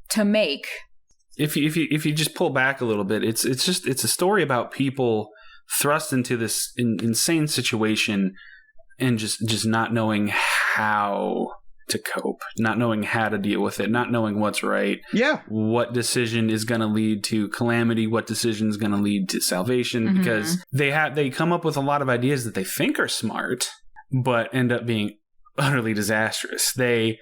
to make. If you just pull back a little bit, it's a story about people thrust into this insane situation and just not knowing how to cope, not knowing how to deal with it, not knowing what's right. Yeah. What decision is going to lead to calamity, what decision is going to lead to salvation, because they come up with a lot of ideas that they think are smart but end up being utterly disastrous. They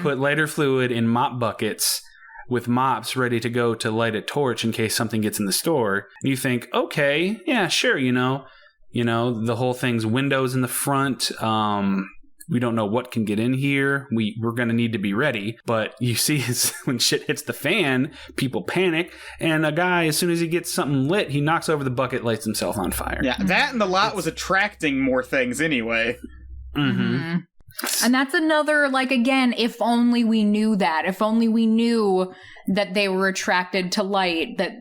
put lighter fluid in mop buckets with mops ready to go to light a torch in case something gets in the store. And you think, okay, yeah, sure, the whole thing's windows in the front. We don't know what can get in here. We're going to need to be ready. But you see, when shit hits the fan, people panic. And a guy, as soon as he gets something lit, he knocks over the bucket, lights himself on fire. Yeah, that and the light was attracting more things anyway. And that's another, like, again, if only we knew that. If only we knew that they were attracted to light. That,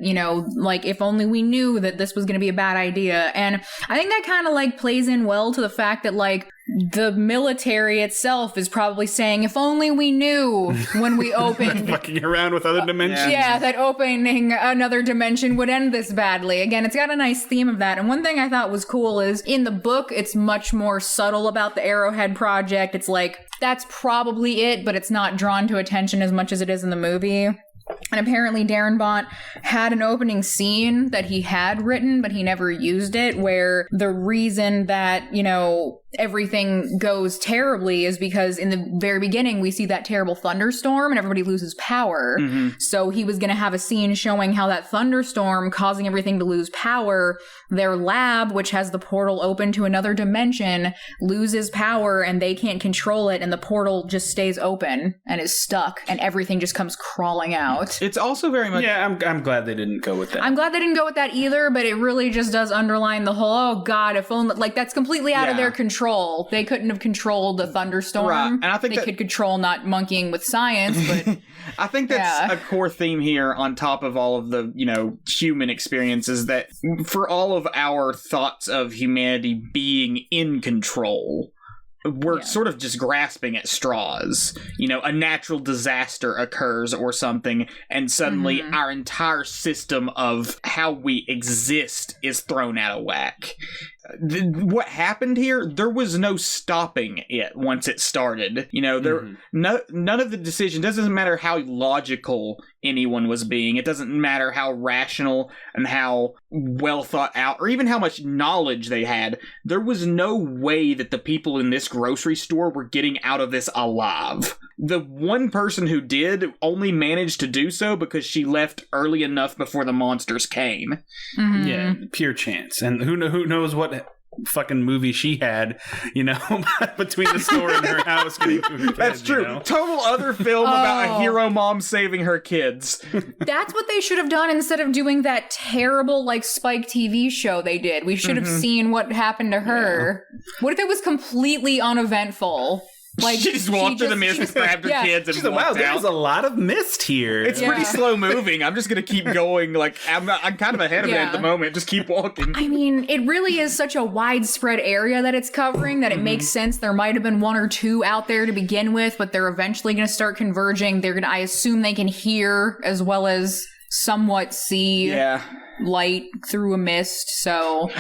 like, if only we knew that this was going to be a bad idea. And I think that kind of, like, plays in well to the fact that, like, the military itself is probably saying, if only we knew when we opened... Fucking around with other dimensions. Yeah, that opening another dimension would end this badly. Again, it's got a nice theme of that. And one thing I thought was cool is, in the book, it's much more subtle about the Arrowhead Project. It's like, that's probably it, but it's not drawn to attention as much as it is in the movie. And apparently Darabont had an opening scene that he had written, but he never used it, where the reason that, you know, everything goes terribly is because in the very beginning we see that terrible thunderstorm and everybody loses power. So he was going to have a scene showing how that thunderstorm causing everything to lose power, their lab, which has the portal open to another dimension, loses power and they can't control it, and the portal just stays open and is stuck and everything just comes crawling out. It's also very much... Yeah, I'm glad they didn't go with that. I'm glad they didn't go with that either, but it really just does underline the whole, oh god, if only, like, that's completely out of their control. They couldn't have controlled a thunderstorm. Right. And I think they could control not monkeying with science, but... I think that's a core theme here on top of all of the, you know, human experiences, that for all of our thoughts of humanity being in control, we're sort of just grasping at straws. You know, a natural disaster occurs or something, and suddenly our entire system of how we exist is thrown out of whack. What happened here, there was no stopping it once it started. You know, none of the decision, doesn't matter how logical anyone was being, it doesn't matter how rational and how well thought out, or even how much knowledge they had, there was no way that the people in this grocery store were getting out of this alive. The one person who did only managed to do so because she left early enough before the monsters came. Yeah, pure chance. And who knows what fucking movie she had, you know, between the store and her house getting to her kids. That's true. You know? Total other film about a hero mom saving her kids. That's what they should have done instead of doing that terrible, like, Spike TV show they did. We should have seen what happened to her. What if it was completely uneventful? Like, she just walked through the mist, grabbed her kids, and she's like, wow, there's a lot of mist here. It's pretty slow moving. I'm just going to keep going. Like, I'm kind of ahead of it at the moment. Just keep walking. I mean, it really is such a widespread area that it's covering that it makes sense. There might have been one or two out there to begin with, but they're eventually going to start converging. I assume they can hear as well as somewhat see. Light through a mist, so...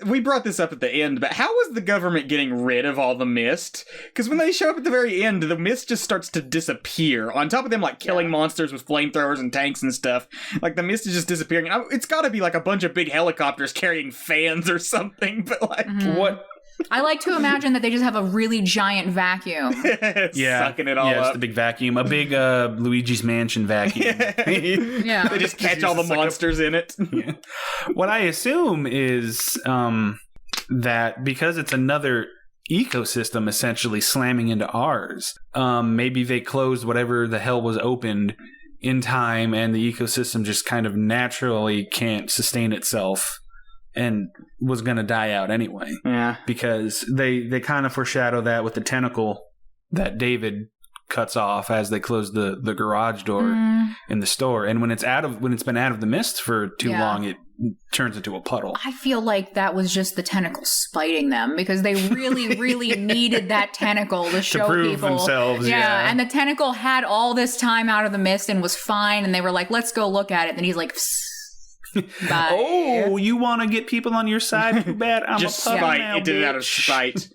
we brought this up at the end, but how was the government getting rid of all the mist? Because when they show up at the very end, the mist just starts to disappear. On top of them, like, killing monsters with flamethrowers and tanks and stuff, like, the mist is just disappearing. It's gotta be, like, a bunch of big helicopters carrying fans or something, but, like, what... I like to imagine that they just have a really giant vacuum. Sucking it all up. It's the big vacuum. A big Luigi's Mansion vacuum. They just catch all the monsters in it. What I assume is that because it's another ecosystem essentially slamming into ours, maybe they closed whatever the hell was opened in time, and the ecosystem just kind of naturally can't sustain itself and was going to die out anyway. Yeah. Because they kind of foreshadow that with the tentacle that David cuts off as they close the garage door in the store. And when it's been out of the mist for too long, it turns into a puddle. I feel like that was just the tentacle spiting them because they really, really needed that tentacle to show prove people themselves. Yeah. And the tentacle had all this time out of the mist and was fine. And they were like, let's go look at it. And he's like, bye. Oh, you want to get people on your side? Too bad. I'm just a spite. now, It did it out of bitch. spite.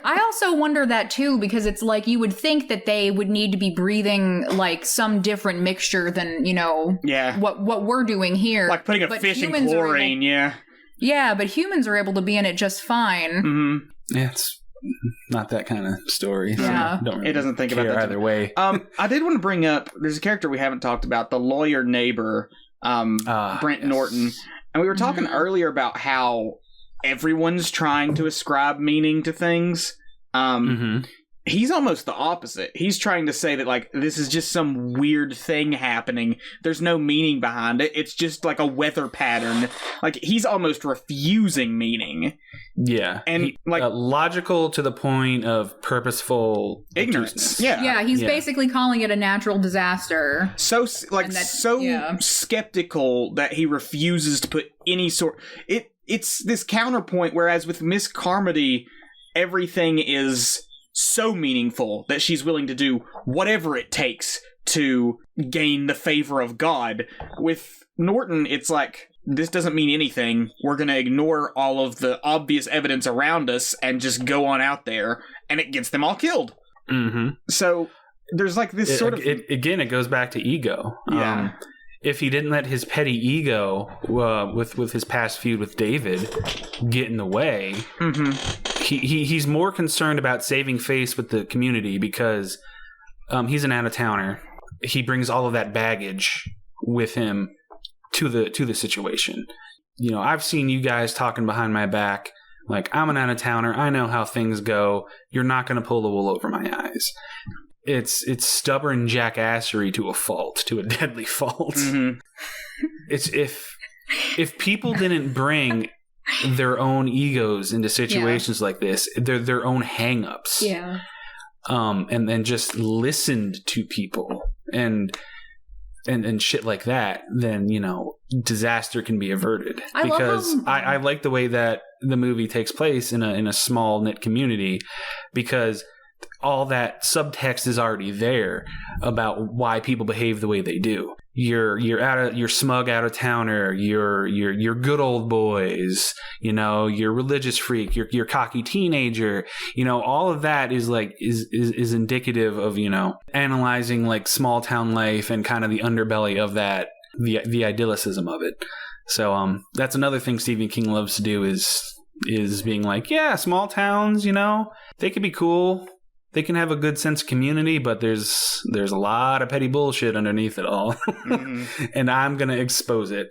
I also wonder that too, because it's like you would think that they would need to be breathing like some different mixture than, you know, what we're doing here. Like putting a fish in chlorine, Yeah, but humans are able to be in it just fine. Yeah, it's not that kind of story. So don't really it doesn't think about that either way. I did want to bring up, there's a character we haven't talked about, the lawyer neighbor, Brent Norton. And we were talking earlier about how everyone's trying to ascribe meaning to things. He's almost the opposite. He's trying to say that, like, this is just some weird thing happening. There's no meaning behind it. It's just like a weather pattern. Like, he's almost refusing meaning. Yeah. And, logical to the point of purposeful ignorance. Yeah, he's basically calling it a natural disaster. So skeptical that he refuses to put any sort... It's this counterpoint, whereas with Miss Carmody, everything is so meaningful that she's willing to do whatever it takes to gain the favor of God. With Norton, it's like, this doesn't mean anything. We're going to ignore all of the obvious evidence around us and just go on out there, and it gets them all killed. So there's like this Again, it goes back to ego. Yeah. If he didn't let his petty ego with his past feud with David get in the way, he's more concerned about saving face with the community because he's an out-of-towner. He brings all of that baggage with him to the situation. You know, I've seen you guys talking behind my back like, I'm an out-of-towner. I know how things go. You're not going to pull the wool over my eyes. It's stubborn jackassery to a fault, to a deadly fault. It's if people didn't bring their own egos into situations like this, their own hang-ups. Yeah. And then just listened to people and shit like that, then, you know, disaster can be averted. I like the way that the movie takes place in a small knit community, because all that subtext is already there about why people behave the way they do. You're smug out of towner. You're good old boys. You know, you're religious freak. You're cocky teenager. You know, all of that is like is indicative of, you know, analyzing like small town life and kind of the underbelly of that, the idyllicism of it. So that's another thing Stephen King loves to do is being like, yeah, small towns, you know, they could be cool. They can have a good sense of community, but there's a lot of petty bullshit underneath it all. And I'm going to expose it.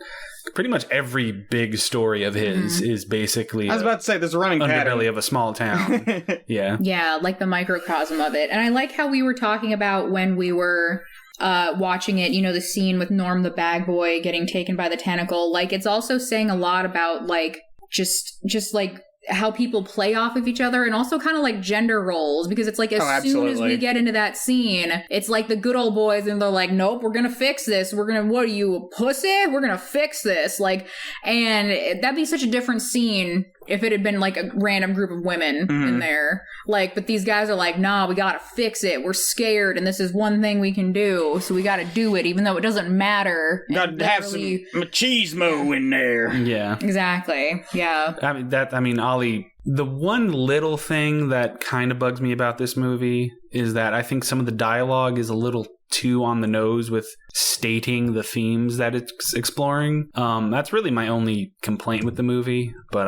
Pretty much every big story of his is basically I was about to say, there's a running underbelly pattern of a small town. Yeah. Yeah, like the microcosm of it. And I like how we were talking about when we were watching it, you know, the scene with Norm the bag boy getting taken by the tentacle. Like, it's also saying a lot about, like, just like how people play off of each other, and also kind of like gender roles, because it's like as soon as we get into that scene, it's like the good old boys and they're like, nope, we're gonna fix this, what are you, a pussy, we're gonna fix this, like, and that'd be such a different scene if it had been like a random group of women in there, like, but these guys are like, nah, we gotta fix it, we're scared, and this is one thing we can do, so we gotta do it even though it doesn't matter. Gotta have some machismo in there. Yeah, exactly. Yeah, I mean Ollie, the one little thing that kind of bugs me about this movie is that I think some of the dialogue is a little too on the nose with stating the themes that it's exploring. That's really my only complaint with the movie. But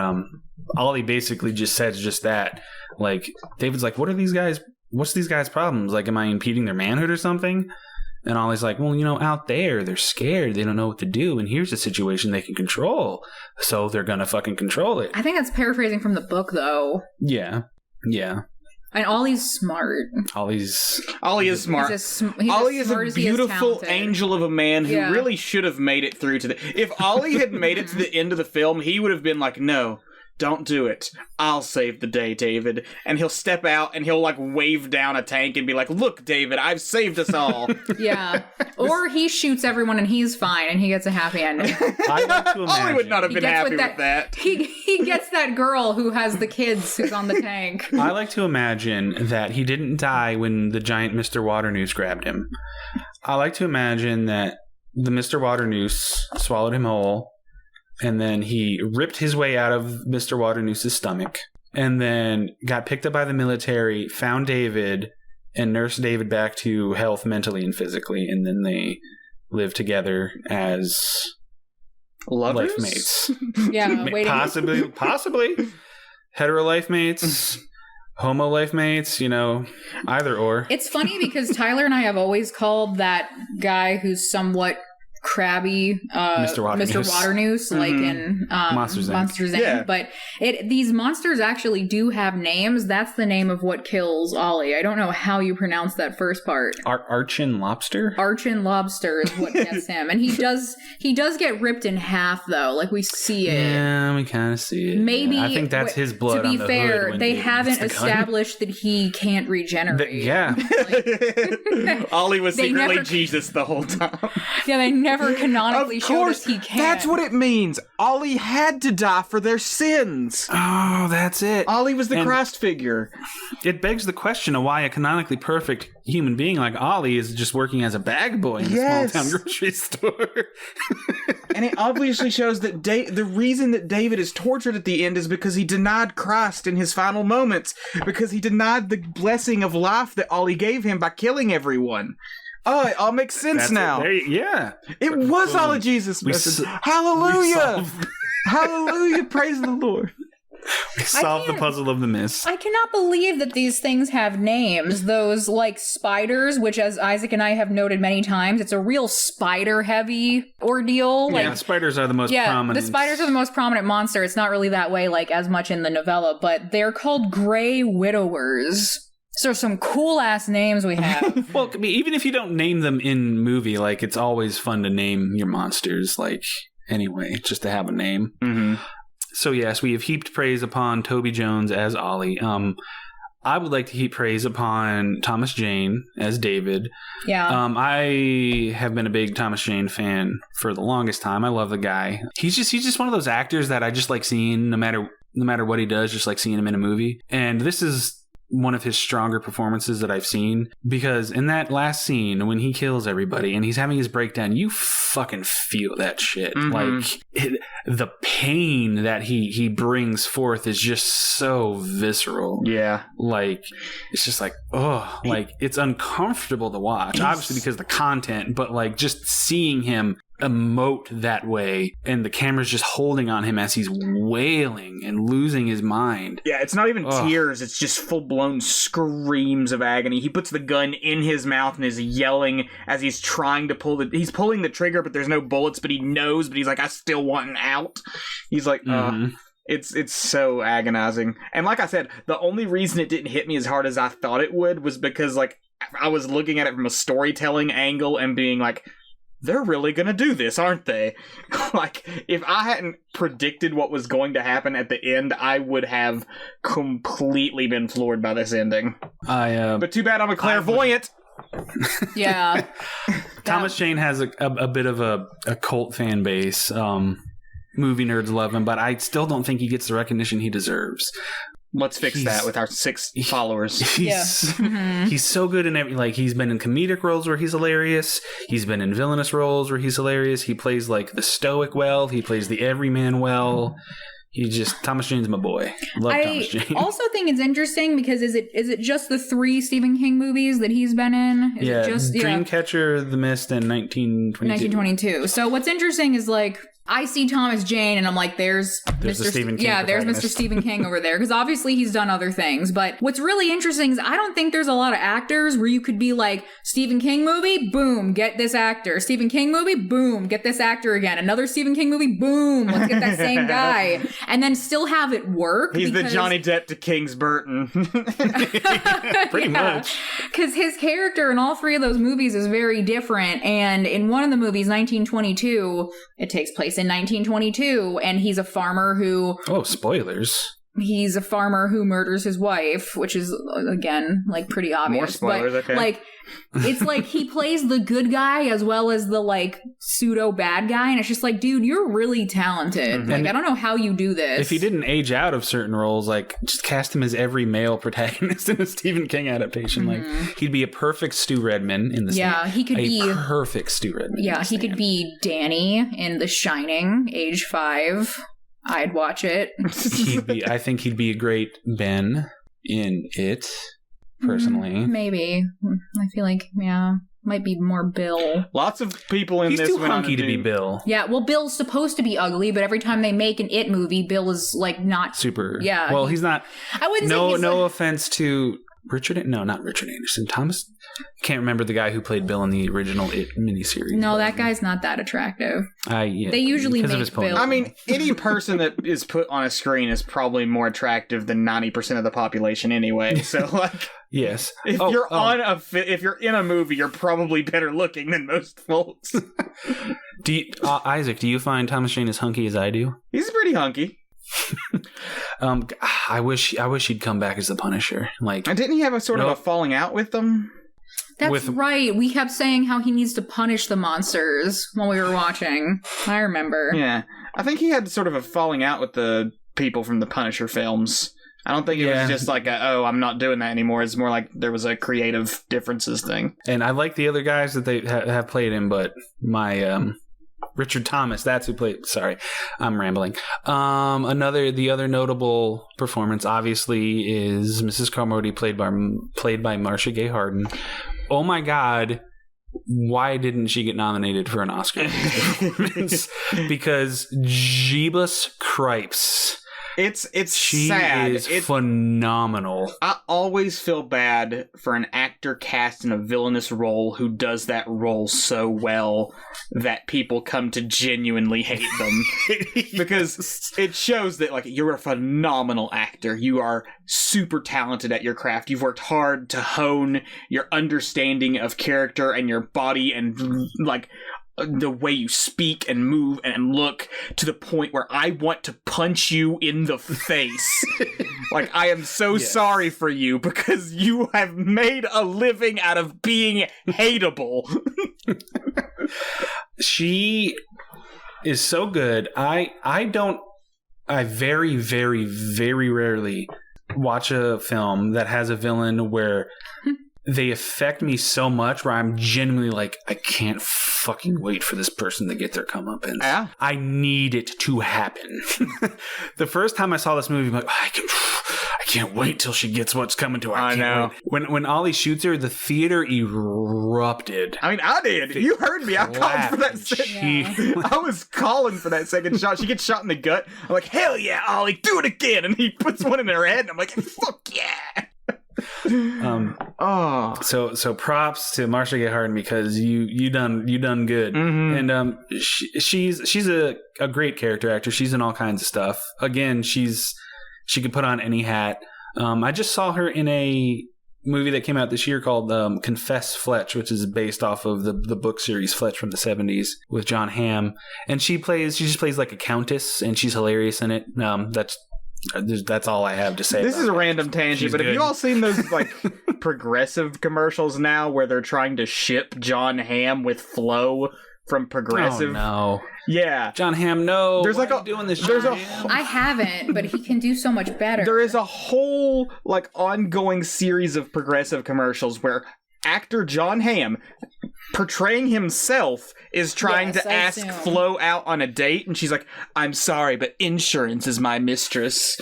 Ollie basically just says just that. Like, David's like, what's these guys' problems? Like, am I impeding their manhood or something? And Ollie's like, well, you know, out there, they're scared. They don't know what to do. And here's a situation they can control. So they're going to fucking control it. I think that's paraphrasing from the book, though. Yeah. Yeah. And Ollie's smart. Ollie is smart. He's Ollie is a beautiful angel of a man who really should have made it through to the... If Ollie had made it to the end of the film, he would have been like, no, don't do it. I'll save the day, David. And he'll step out and he'll like wave down a tank and be like, look, David, I've saved us all. Yeah. Or he shoots everyone and he's fine and he gets a happy ending. I like to imagine. Ollie would not have been happy with that. He gets that girl who has the kids who's on the tank. I like to imagine that he didn't die when the giant Mr. Waternoose grabbed him. I like to imagine that the Mr. Waternoose swallowed him whole, and then he ripped his way out of Mr. Waternoose's stomach, and then got picked up by the military, found David, and nursed David back to health mentally and physically, and then they lived together as lovers? Life mates. Yeah, possibly. Hetero life mates, homo life mates, you know, either or. It's funny because Tyler and I have always called that guy who's somewhat crabby Mr. Waternoose like in Monsters Inc. Yeah. But these monsters actually do have names. That's the name of what kills Ollie. I don't know how you pronounce that first part. Archin Lobster? Archin Lobster is what gets him. And he does get ripped in half though. Like we see it. Yeah, we kind of see it. Maybe I think that's his blood. To be on the fair, hood they haven't established that he can't regenerate. Yeah. Ollie was secretly Jesus the whole time. Yeah, they never canonically showed us he can. That's what it means. Ollie had to die for their sins. Oh, that's it. Ollie was the Christ figure. It begs the question of why a canonically perfect human being like Ollie is just working as a bag boy in a small town grocery store. And it obviously shows that the reason that David is tortured at the end is because he denied Christ in his final moments, because he denied the blessing of life that Ollie gave him by killing everyone. Oh, it all makes sense now. It was all a Jesus message. Hallelujah! Hallelujah! Praise the Lord. We solved the puzzle of the mist. I cannot believe that these things have names. Those, like, spiders, which, as Isaac and I have noted many times, it's a real spider-heavy ordeal. Yeah, spiders are the most prominent. The spiders are the most prominent monster. It's not really that way, like, as much in the novella, but they're called Grey Widowers. So some cool-ass names we have. Well, I mean, even if you don't name them in movie, like, it's always fun to name your monsters, like, anyway, just to have a name. Mm-hmm. So yes, we have heaped praise upon Toby Jones as Ollie. I would like to heap praise upon Thomas Jane as David. Yeah. I have been a big Thomas Jane fan for the longest time. I love the guy. He's just one of those actors that I just like seeing no matter what he does, just like seeing him in a movie. And this is one of his stronger performances that I've seen, because in that last scene when he kills everybody and he's having his breakdown, you fucking feel that shit. Mm-hmm. Like the pain that he brings forth is just so visceral. Yeah. Like it's just like, oh, like it's uncomfortable to watch, obviously because of the content, but like just seeing him emote that way and the camera's just holding on him as he's wailing and losing his mind. Yeah, it's not even tears, it's just full-blown screams of agony. He puts the gun in his mouth and is yelling as he's trying to he's pulling the trigger, but there's no bullets, but he knows, but he's like, I still want an out. He's like, It's so agonizing. And like I said, the only reason it didn't hit me as hard as I thought it would was because, like, I was looking at it from a storytelling angle and being like, they're really gonna do this, aren't they? Like, if I hadn't predicted what was going to happen at the end, I would have completely been floored by this ending. But too bad I'm a clairvoyant. Yeah. Thomas Jane has a bit of a cult fan base. Movie nerds love him, but I still don't think he gets the recognition he deserves. Let's fix that with our 6 followers. He's so good in every, like, he's been in comedic roles where he's hilarious. He's been in villainous roles where he's hilarious. He plays like the stoic well. He plays the everyman well. Thomas Jane's my boy. Thomas Jane. I also think it's interesting because is it just the 3 Stephen King movies that he's been in? Is it just Dreamcatcher, The Mist, and 1922. So what's interesting is, like, I see Thomas Jane and I'm like, there's Mr. Stephen King. Yeah, there's Mr. Stephen King over there. Because obviously he's done other things. But what's really interesting is I don't think there's a lot of actors where you could be like, Stephen King movie, boom, get this actor. Stephen King movie, boom, get this actor again. Another Stephen King movie, boom, let's get that same guy. And then still have it work. He's the Johnny Depp to King's Burton. Pretty much. Because his character in all 3 of those movies is very different. And in one of the movies, 1922, it takes place in 1922, and he's a farmer who... Oh, spoilers. He's a farmer who murders his wife, which is, again, like, pretty obvious. More spoilers, but, okay. Like, it's like he plays the good guy as well as the, like, pseudo-bad guy, and it's just like, dude, you're really talented. Like, I don't know how you do this. If he didn't age out of certain roles, like, just cast him as every male protagonist in a Stephen King adaptation. Like, he'd be a perfect Stu Redman in the Yeah, he could be... perfect Stu Redman. Yeah, he could be Danny in The Shining, age 5. I'd watch it. I think he'd be a great Ben in it, personally. Maybe. I feel like, might be more Bill. Lots of people in this He's too hunky to be Bill. Yeah, well, Bill's supposed to be ugly, but every time they make an It movie, Bill is, like, not... Super. Yeah. Well, he's not... I wouldn't say No offense to... not Richard Anderson. Thomas? I can't remember the guy who played Bill in the original It miniseries. No, that guy's not that attractive. They usually make Bill. I mean, any person that is put on a screen is probably more attractive than 90% of the population anyway. So, like, yes, if you're in a movie, you're probably better looking than most folks. Isaac, do you find Thomas Jane as hunky as I do? He's pretty hunky. I wish he'd come back as the Punisher. Like, and didn't he have a sort of a falling out with them? That's right. We kept saying how he needs to punish the monsters while we were watching. I remember. Yeah. I think he had sort of a falling out with the people from the Punisher films. I don't think it was just like, I'm not doing that anymore. It's more like there was a creative differences thing. And I like the other guys that they have played him, but my Richard Thomas, that's who played. Sorry, I'm rambling. The other notable performance, obviously, is Mrs. Carmody, played by Marcia Gay Harden. Oh my God, why didn't she get nominated for an Oscar for this performance? Because Jeebus Cripes. It's she sad. Is phenomenal. I always feel bad for an actor cast in a villainous role who does that role so well that people come to genuinely hate them. Because it shows that, like, you're a phenomenal actor. You are super talented at your craft. You've worked hard to hone your understanding of character and your body and, like, the way you speak and move and look, to the point where I want to punch you in the face. Like, I am so sorry for you because you have made a living out of being hateable. She is so good. I very, very, very rarely watch a film that has a villain where they affect me so much where I'm genuinely like, I can't fucking wait for this person to get their comeuppance. Yeah. I need it to happen. The first time I saw this movie, I'm like, I can't wait till she gets what's coming to her. I know. Wait. When Ollie shoots her, the theater erupted. I mean, I did. You heard me. I called for that second. I was calling for that second shot. She gets shot in the gut. I'm like, hell yeah, Ollie, do it again. And he puts one in her head, and I'm like, fuck yeah. So props to Marcia Gay Harden, because you done good. Mm-hmm. And she's a great character actor. She's in all kinds of stuff. Again, she could put on any hat. I just saw her in a movie that came out this year called Confess Fletch, which is based off of the book series Fletch from the 70s with John Hamm, and she just plays like a countess, and she's hilarious in it. That's all I have to say. This is a random tangent, but have you all seen those like Progressive commercials now where they're trying to ship John Hamm with Flo from Progressive? Oh no. Yeah. John Hamm, no. There's like doing this. I haven't, but he can do so much better. There is a whole like ongoing series of Progressive commercials where actor John Hamm, portraying himself, is trying to ask Flo out on a date, and she's like, I'm sorry, but insurance is my mistress.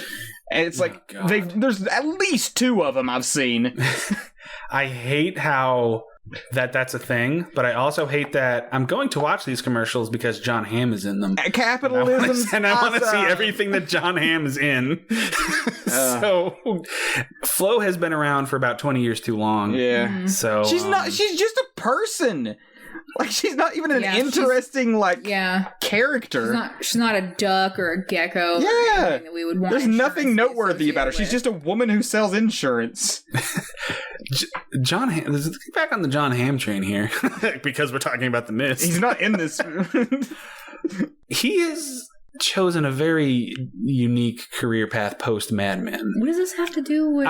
And it's like, there's at least 2 of them I've seen. I hate how that's a thing, but I also hate that I'm going to watch these commercials because John Hamm is in them. Capitalism, and I want to see everything that John Hamm is in. So Flo has been around for about 20 years too long. Yeah. Mm-hmm. So she's just a person. Like, she's not even an interesting character. She's not a duck or a gecko. Yeah. That we would want. There's nothing noteworthy about her. She's just a woman who sells insurance. John Hamm. Let's get back on the John Hamm train here, because we're talking about The Mist. He's not in this. He has chosen a very unique career path post Mad Men. What does this have to do with?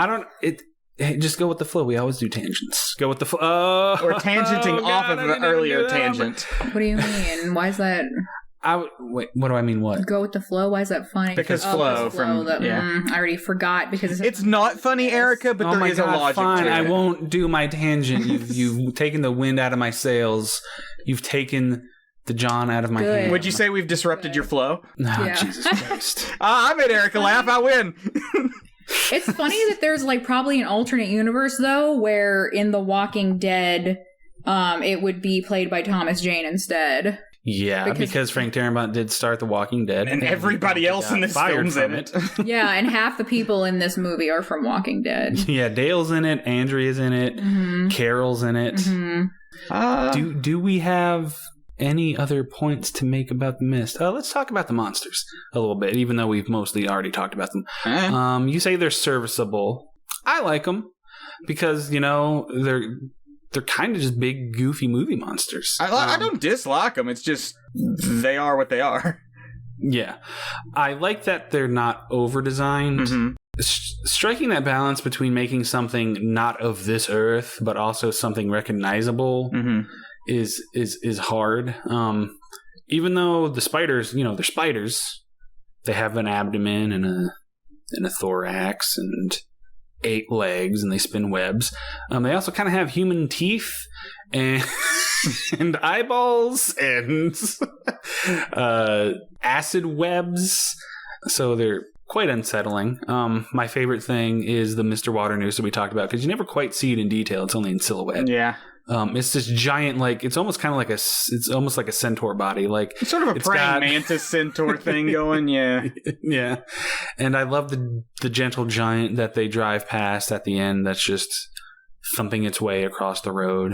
Hey, just go with the flow. We always do tangents. Go with the flow. Or tangenting off of the earlier tangent. What do you mean? Why is that? Wait, what do I mean? What? Go with the flow? Why is that funny? Because flow from... I already forgot because... It's not funny, Erika, but there is a logic fine. to it. I won't do my tangent. You've taken the wind out of my sails. You've taken the John out of my hand. Would you say we've disrupted your flow? No, Jesus Christ. I made Erika laugh. I win. It's funny that there's like probably an alternate universe though, where in The Walking Dead, it would be played by Thomas Jane instead. Yeah, because Frank Darabont did start The Walking Dead, and everybody else in this film's in it. Yeah, and half the people in this movie are from Walking Dead. Yeah, Dale's in it, Andrea's in it, Carol's in it. Mm-hmm. Do we have any other points to make about The Mist? Let's talk about the monsters a little bit, even though we've mostly already talked about them. You say they're serviceable. I like them because, they're kind of just big, goofy movie monsters. I don't dislike them. It's just they are what they are. Yeah. I like that they're not over-designed. Mm-hmm. striking that balance between making something not of this earth, but also something recognizable is hard. Even though the spiders, they're spiders, they have an abdomen and a thorax and 8 legs, and they spin webs. They also kind of have human teeth and and eyeballs and acid webs, so they're quite unsettling. My favorite thing is the Mr. Water Noose that we talked about, because you never quite see it in detail. It's only in silhouette. Yeah. It's this giant, it's almost kind of like it's almost like a centaur body. It's sort of a praying mantis centaur thing going, yeah. Yeah. And I love the gentle giant that they drive past at the end that's just thumping its way across the road.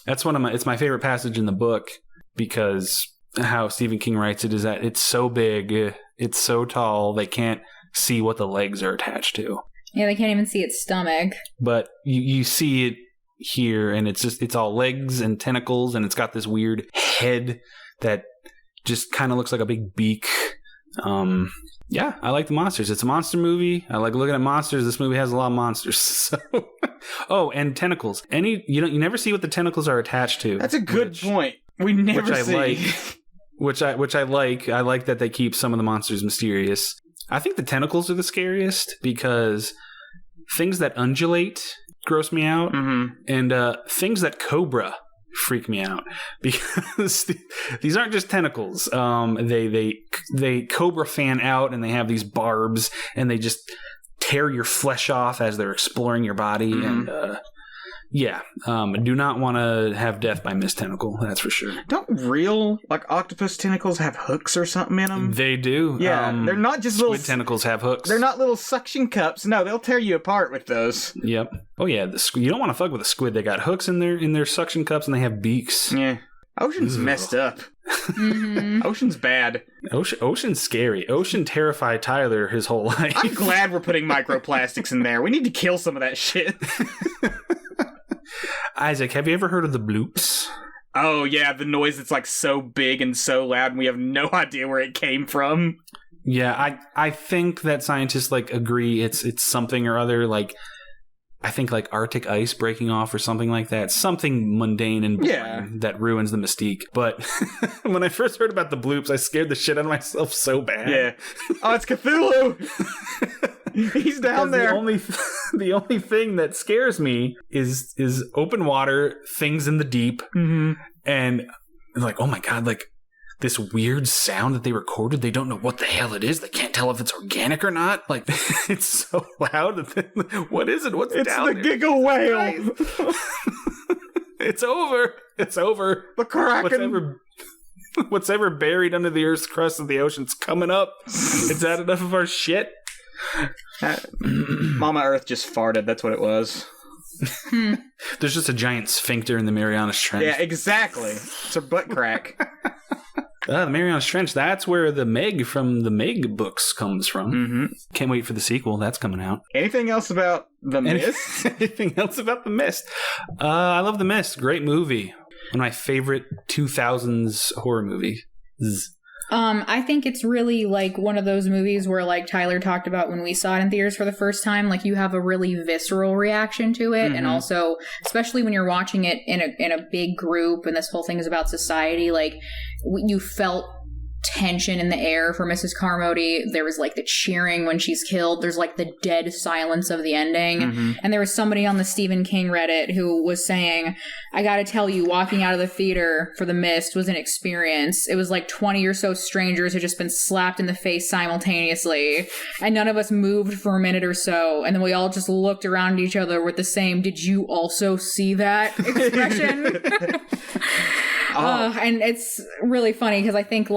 That's it's my favorite passage in the book, because how Stephen King writes it is that it's so big, it's so tall, they can't see what the legs are attached to. Yeah, they can't even see its stomach. But you see it here, and it's all legs and tentacles, and it's got this weird head that just kind of looks like a big beak. Yeah, I like the monsters. It's a monster movie. I like looking at monsters. This movie has a lot of monsters. So. Oh, and tentacles. You never see what the tentacles are attached to. That's a good point. We never see. Which I like. I like that they keep some of the monsters mysterious. I think the tentacles are the scariest, because things that undulate gross me out, and things that cobra freak me out, because these aren't just tentacles. They cobra fan out, and they have these barbs, and they just tear your flesh off as they're exploring your body. And do not want to have death by missed tentacle, that's for sure. Don't real octopus tentacles have hooks or something in them? They do. Yeah, they're not just squid tentacles have hooks. They're not little suction cups. No, they'll tear you apart with those. Yep. Oh yeah, you don't want to fuck with a squid. They got hooks in their suction cups, and they have beaks. Yeah. Ocean's messed up. Ocean's bad. Ocean's scary. Ocean terrified Tyler his whole life. I'm glad we're putting microplastics in there. We need to kill some of that shit. Isaac, have you ever heard of the bloops? Oh, yeah, the noise that's so big and so loud, and we have no idea where it came from. Yeah, I think that scientists agree it's something or other, I think Arctic ice breaking off or something like that. Something mundane and boring that ruins the mystique. But when I first heard about the bloops, I scared the shit out of myself so bad. Yeah. Oh, it's Cthulhu! He's down there. The only thing that scares me is open water, things in the deep, and oh my god, this weird sound that they recorded. They don't know what the hell it is. They can't tell if it's organic or not. It's so loud. What is it? What's down there? It's the Giga Whale. It's over. It's over. The Kraken. What's ever buried under the Earth's crust of the ocean's coming up. It's had enough of our shit. Mama Earth just farted. That's what it was. There's just a giant sphincter in the Marianas Trench. Yeah, exactly. It's a butt crack. The Marianas Trench, that's where the Meg from the Meg books comes from. Can't wait for the sequel. That's coming out. Anything else about The Mist? Anything else about The Mist? I love The Mist. Great movie. One of my favorite 2000s horror movies. I think it's really one of those movies where Tyler talked about when we saw it in theaters for the first time, you have a really visceral reaction to it. And also, especially when you're watching it in a big group and this whole thing is about society, you felt tension in the air for Mrs. Carmody. There was the cheering when she's killed. There's the dead silence of the ending. And there was somebody on the Stephen King Reddit who was saying, I gotta tell you, walking out of the theater for The Mist was an experience. It was 20 or so strangers who just been slapped in the face simultaneously, and none of us moved for a minute or so, and then we all just looked around at each other with the same "did you also see that?" expression. And it's really funny because I think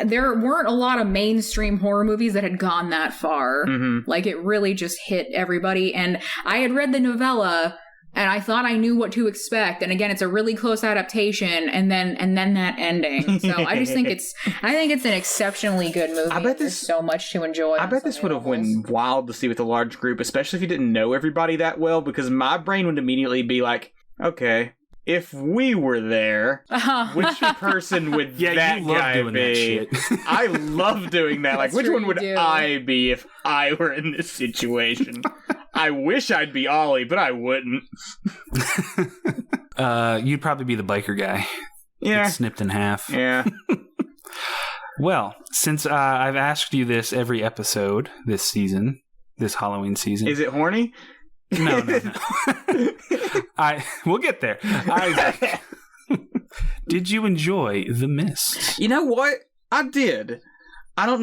there weren't a lot of mainstream horror movies that had gone that far. It really just hit everybody. And I had read the novella and I thought I knew what to expect. And again, it's a really close adaptation, and then that ending. So I think it's an exceptionally good movie. I bet there's so much to enjoy. I bet this would have went wild to see with a large group, especially if you didn't know everybody that well, because my brain would immediately be okay, if we were there, which person would that you love guy doing be? that shit. I love doing that. Like, That's which true, one would you do. I be if I were in this situation? I wish I'd be Ollie, but I wouldn't. You'd probably be the biker guy. Yeah. Get snipped in half. Yeah. Well, since I've asked you this every episode this season, this Halloween season. Is it horny? No. We'll get there. Isaac, did you enjoy The Mist? You know what? I did. I don't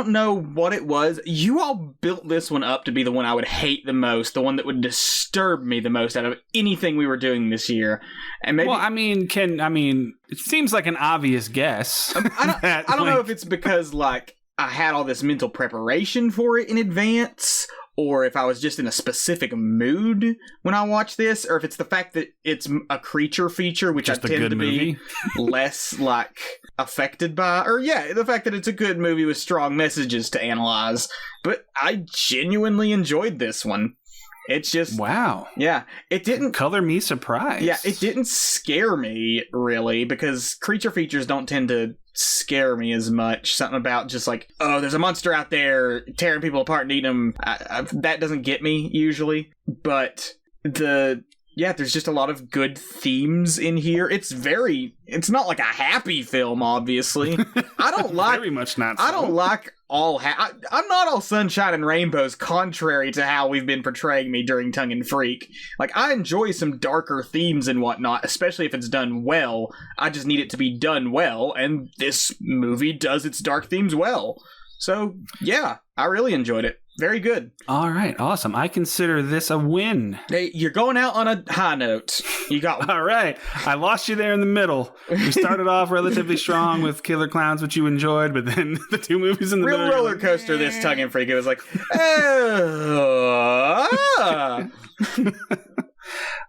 know what it was. You all built this one up to be the one I would hate the most, the one that would disturb me the most out of anything we were doing this year. And maybe, Well, it seems like an obvious guess. I don't know if it's because like I had all this mental preparation for it in advance, or if I was just in a specific mood when I watched this, or if it's the fact that it's a creature feature, which Just I a tend good to movie. be less like affected by, or the fact that it's a good movie with strong messages to analyze. But I genuinely enjoyed this one. It's just Wow. yeah, it didn't Color me surprised. yeah, it didn't scare me really, because creature features don't tend to scare me as much. Something about just like, oh, there's a monster out there tearing people apart and eating them. That doesn't get me usually. But there's just a lot of good themes in here. It's not like a happy film, obviously. I don't like Very much not so. I don't like I'm not all sunshine and rainbows, contrary to how we've been portraying me during Tongue and Freak. Like, I enjoy some darker themes and whatnot, especially if it's done well. I just need it to be done well, and this movie does its dark themes well. So, yeah, I really enjoyed it. Very good. All right, awesome. I consider this a win. Hey, you're going out on a high note. You got All right. I lost you there in the middle. We started off relatively strong with Killer Clowns, which you enjoyed, but then the two movies in the real middle. you're roller like, coaster. This Tongue and Freak. It was like, oh.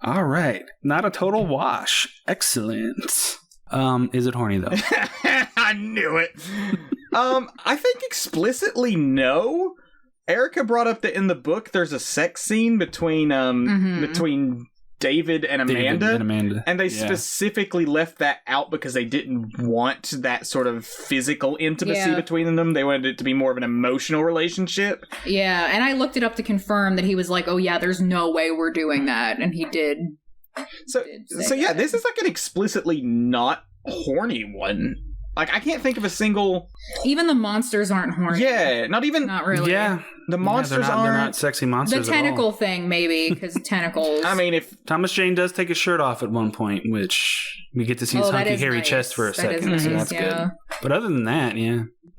All right. Not a total wash. Excellent. Is it horny, though? I knew it. I think explicitly no. Erika brought up that in the book there's a sex scene between David and Amanda. And they specifically left that out because they didn't want that sort of physical intimacy between them. They wanted it to be more of an emotional relationship. Yeah, and I looked it up to confirm that he was like, oh yeah, there's no way we're doing that. And he did. So this is like an explicitly not horny one. Like, I can't think of a single... Even the monsters aren't horny. Yeah, not really. Yeah. The monsters they're not sexy monsters The tentacle thing, maybe, because tentacles. I mean, if... Thomas Jane does take his shirt off at one point, which we get to see his hunky, hairy chest for a second, so that's good. But other than that,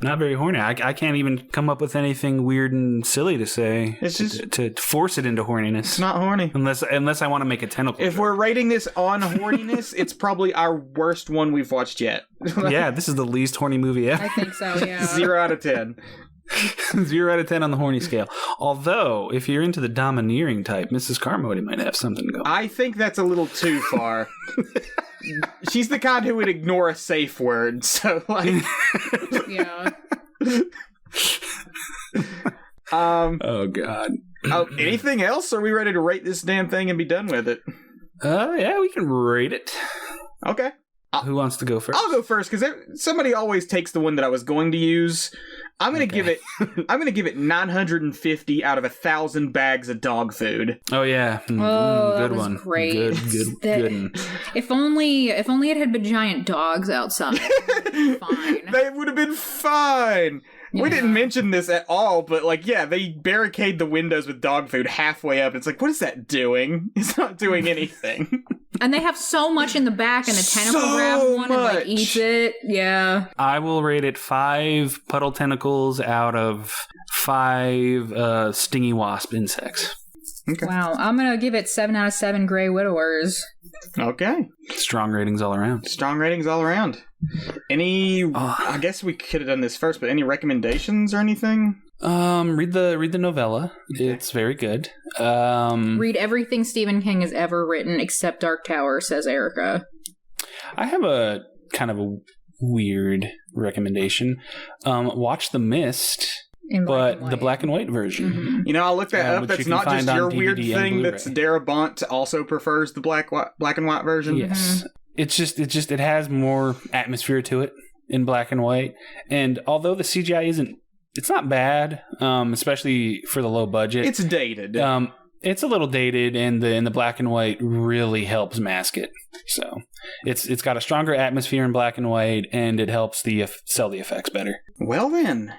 not very horny. I can't even come up with anything weird and silly to say. It's just to force it into horniness. It's not horny. Unless I want to make a tentacle. If we're rating this on horniness, it's probably our worst one we've watched yet. Yeah, this is the least horny movie ever. I think so, yeah. 0 out of 10. 0 out of 10 on the horny scale. Although, if you're into the domineering type, Mrs. Carmody might have something going. I think that's a little too far. She's the kind who would ignore a safe word, so like... Yeah. Oh, God. Anything else? Or are we ready to rate this damn thing and be done with it? Yeah, we can rate it. Okay. Who wants to go first? I'll go first, because somebody always takes the one that I was going to use. I'm gonna give it 950 out of 1,000 bags of dog food. Oh yeah, good that was one. Great. Good. If only it had been giant dogs outside. Fine. They would have been fine. Yeah. We didn't mention this at all, but they barricade the windows with dog food halfway up. It's like, what is that doing? It's not doing anything. And they have so much in the back, and the tentacle grabs one and eats it. Yeah. I will rate it 5 puddle tentacles out of 5 stingy wasp insects. Okay. Wow, I'm gonna give it 7 out of 7 gray widowers. Okay. Strong ratings all around. I guess we could have done this first, but any recommendations or anything? Read the novella. It's very good. Read everything Stephen King has ever written except Dark Tower, says Erika. I have a kind of a weird recommendation. Watch The Mist but the black and white version. Mm-hmm. You know, I'll look that up. That's not just your weird DVD thing. That's Darabont also prefers the black and white version. Yes, Mm-hmm. it has more atmosphere to it in black and white. And although the CGI it's not bad, especially for the low budget. It's dated. It's a little dated, and the black and white really helps mask it. So it's got a stronger atmosphere in black and white, and it helps sell the effects better. Well then,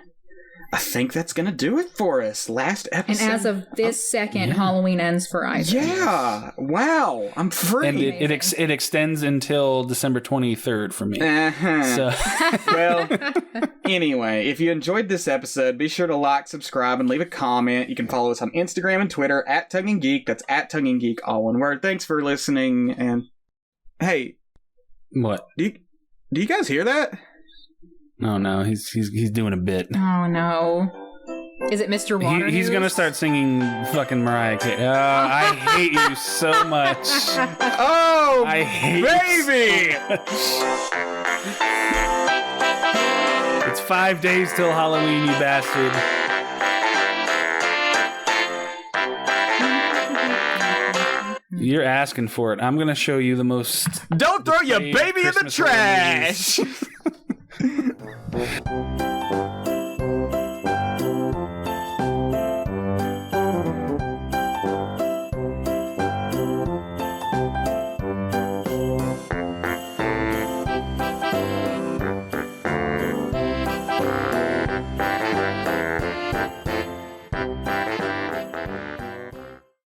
I think that's gonna do it for us. Last episode. And as of this second, Halloween ends for Isaac. Yeah. Wow. I'm free. And it extends until December 23rd for me. Uh-huh. So Well, anyway, if you enjoyed this episode, be sure to like, subscribe, and leave a comment. You can follow us on Instagram and Twitter at Tongue and Geek. That's at Tongue and Geek, all one word. Thanks for listening. And hey, what? Do you guys hear that? Oh no, he's doing a bit. Oh no. Is it Mr. Water? He's gonna start singing fucking Mariah Carey. I hate you so much. Oh, I hate baby! It's 5 days till Halloween, you bastard. You're asking for it. I'm gonna show you the most. Don't throw your baby in the Christmas trash!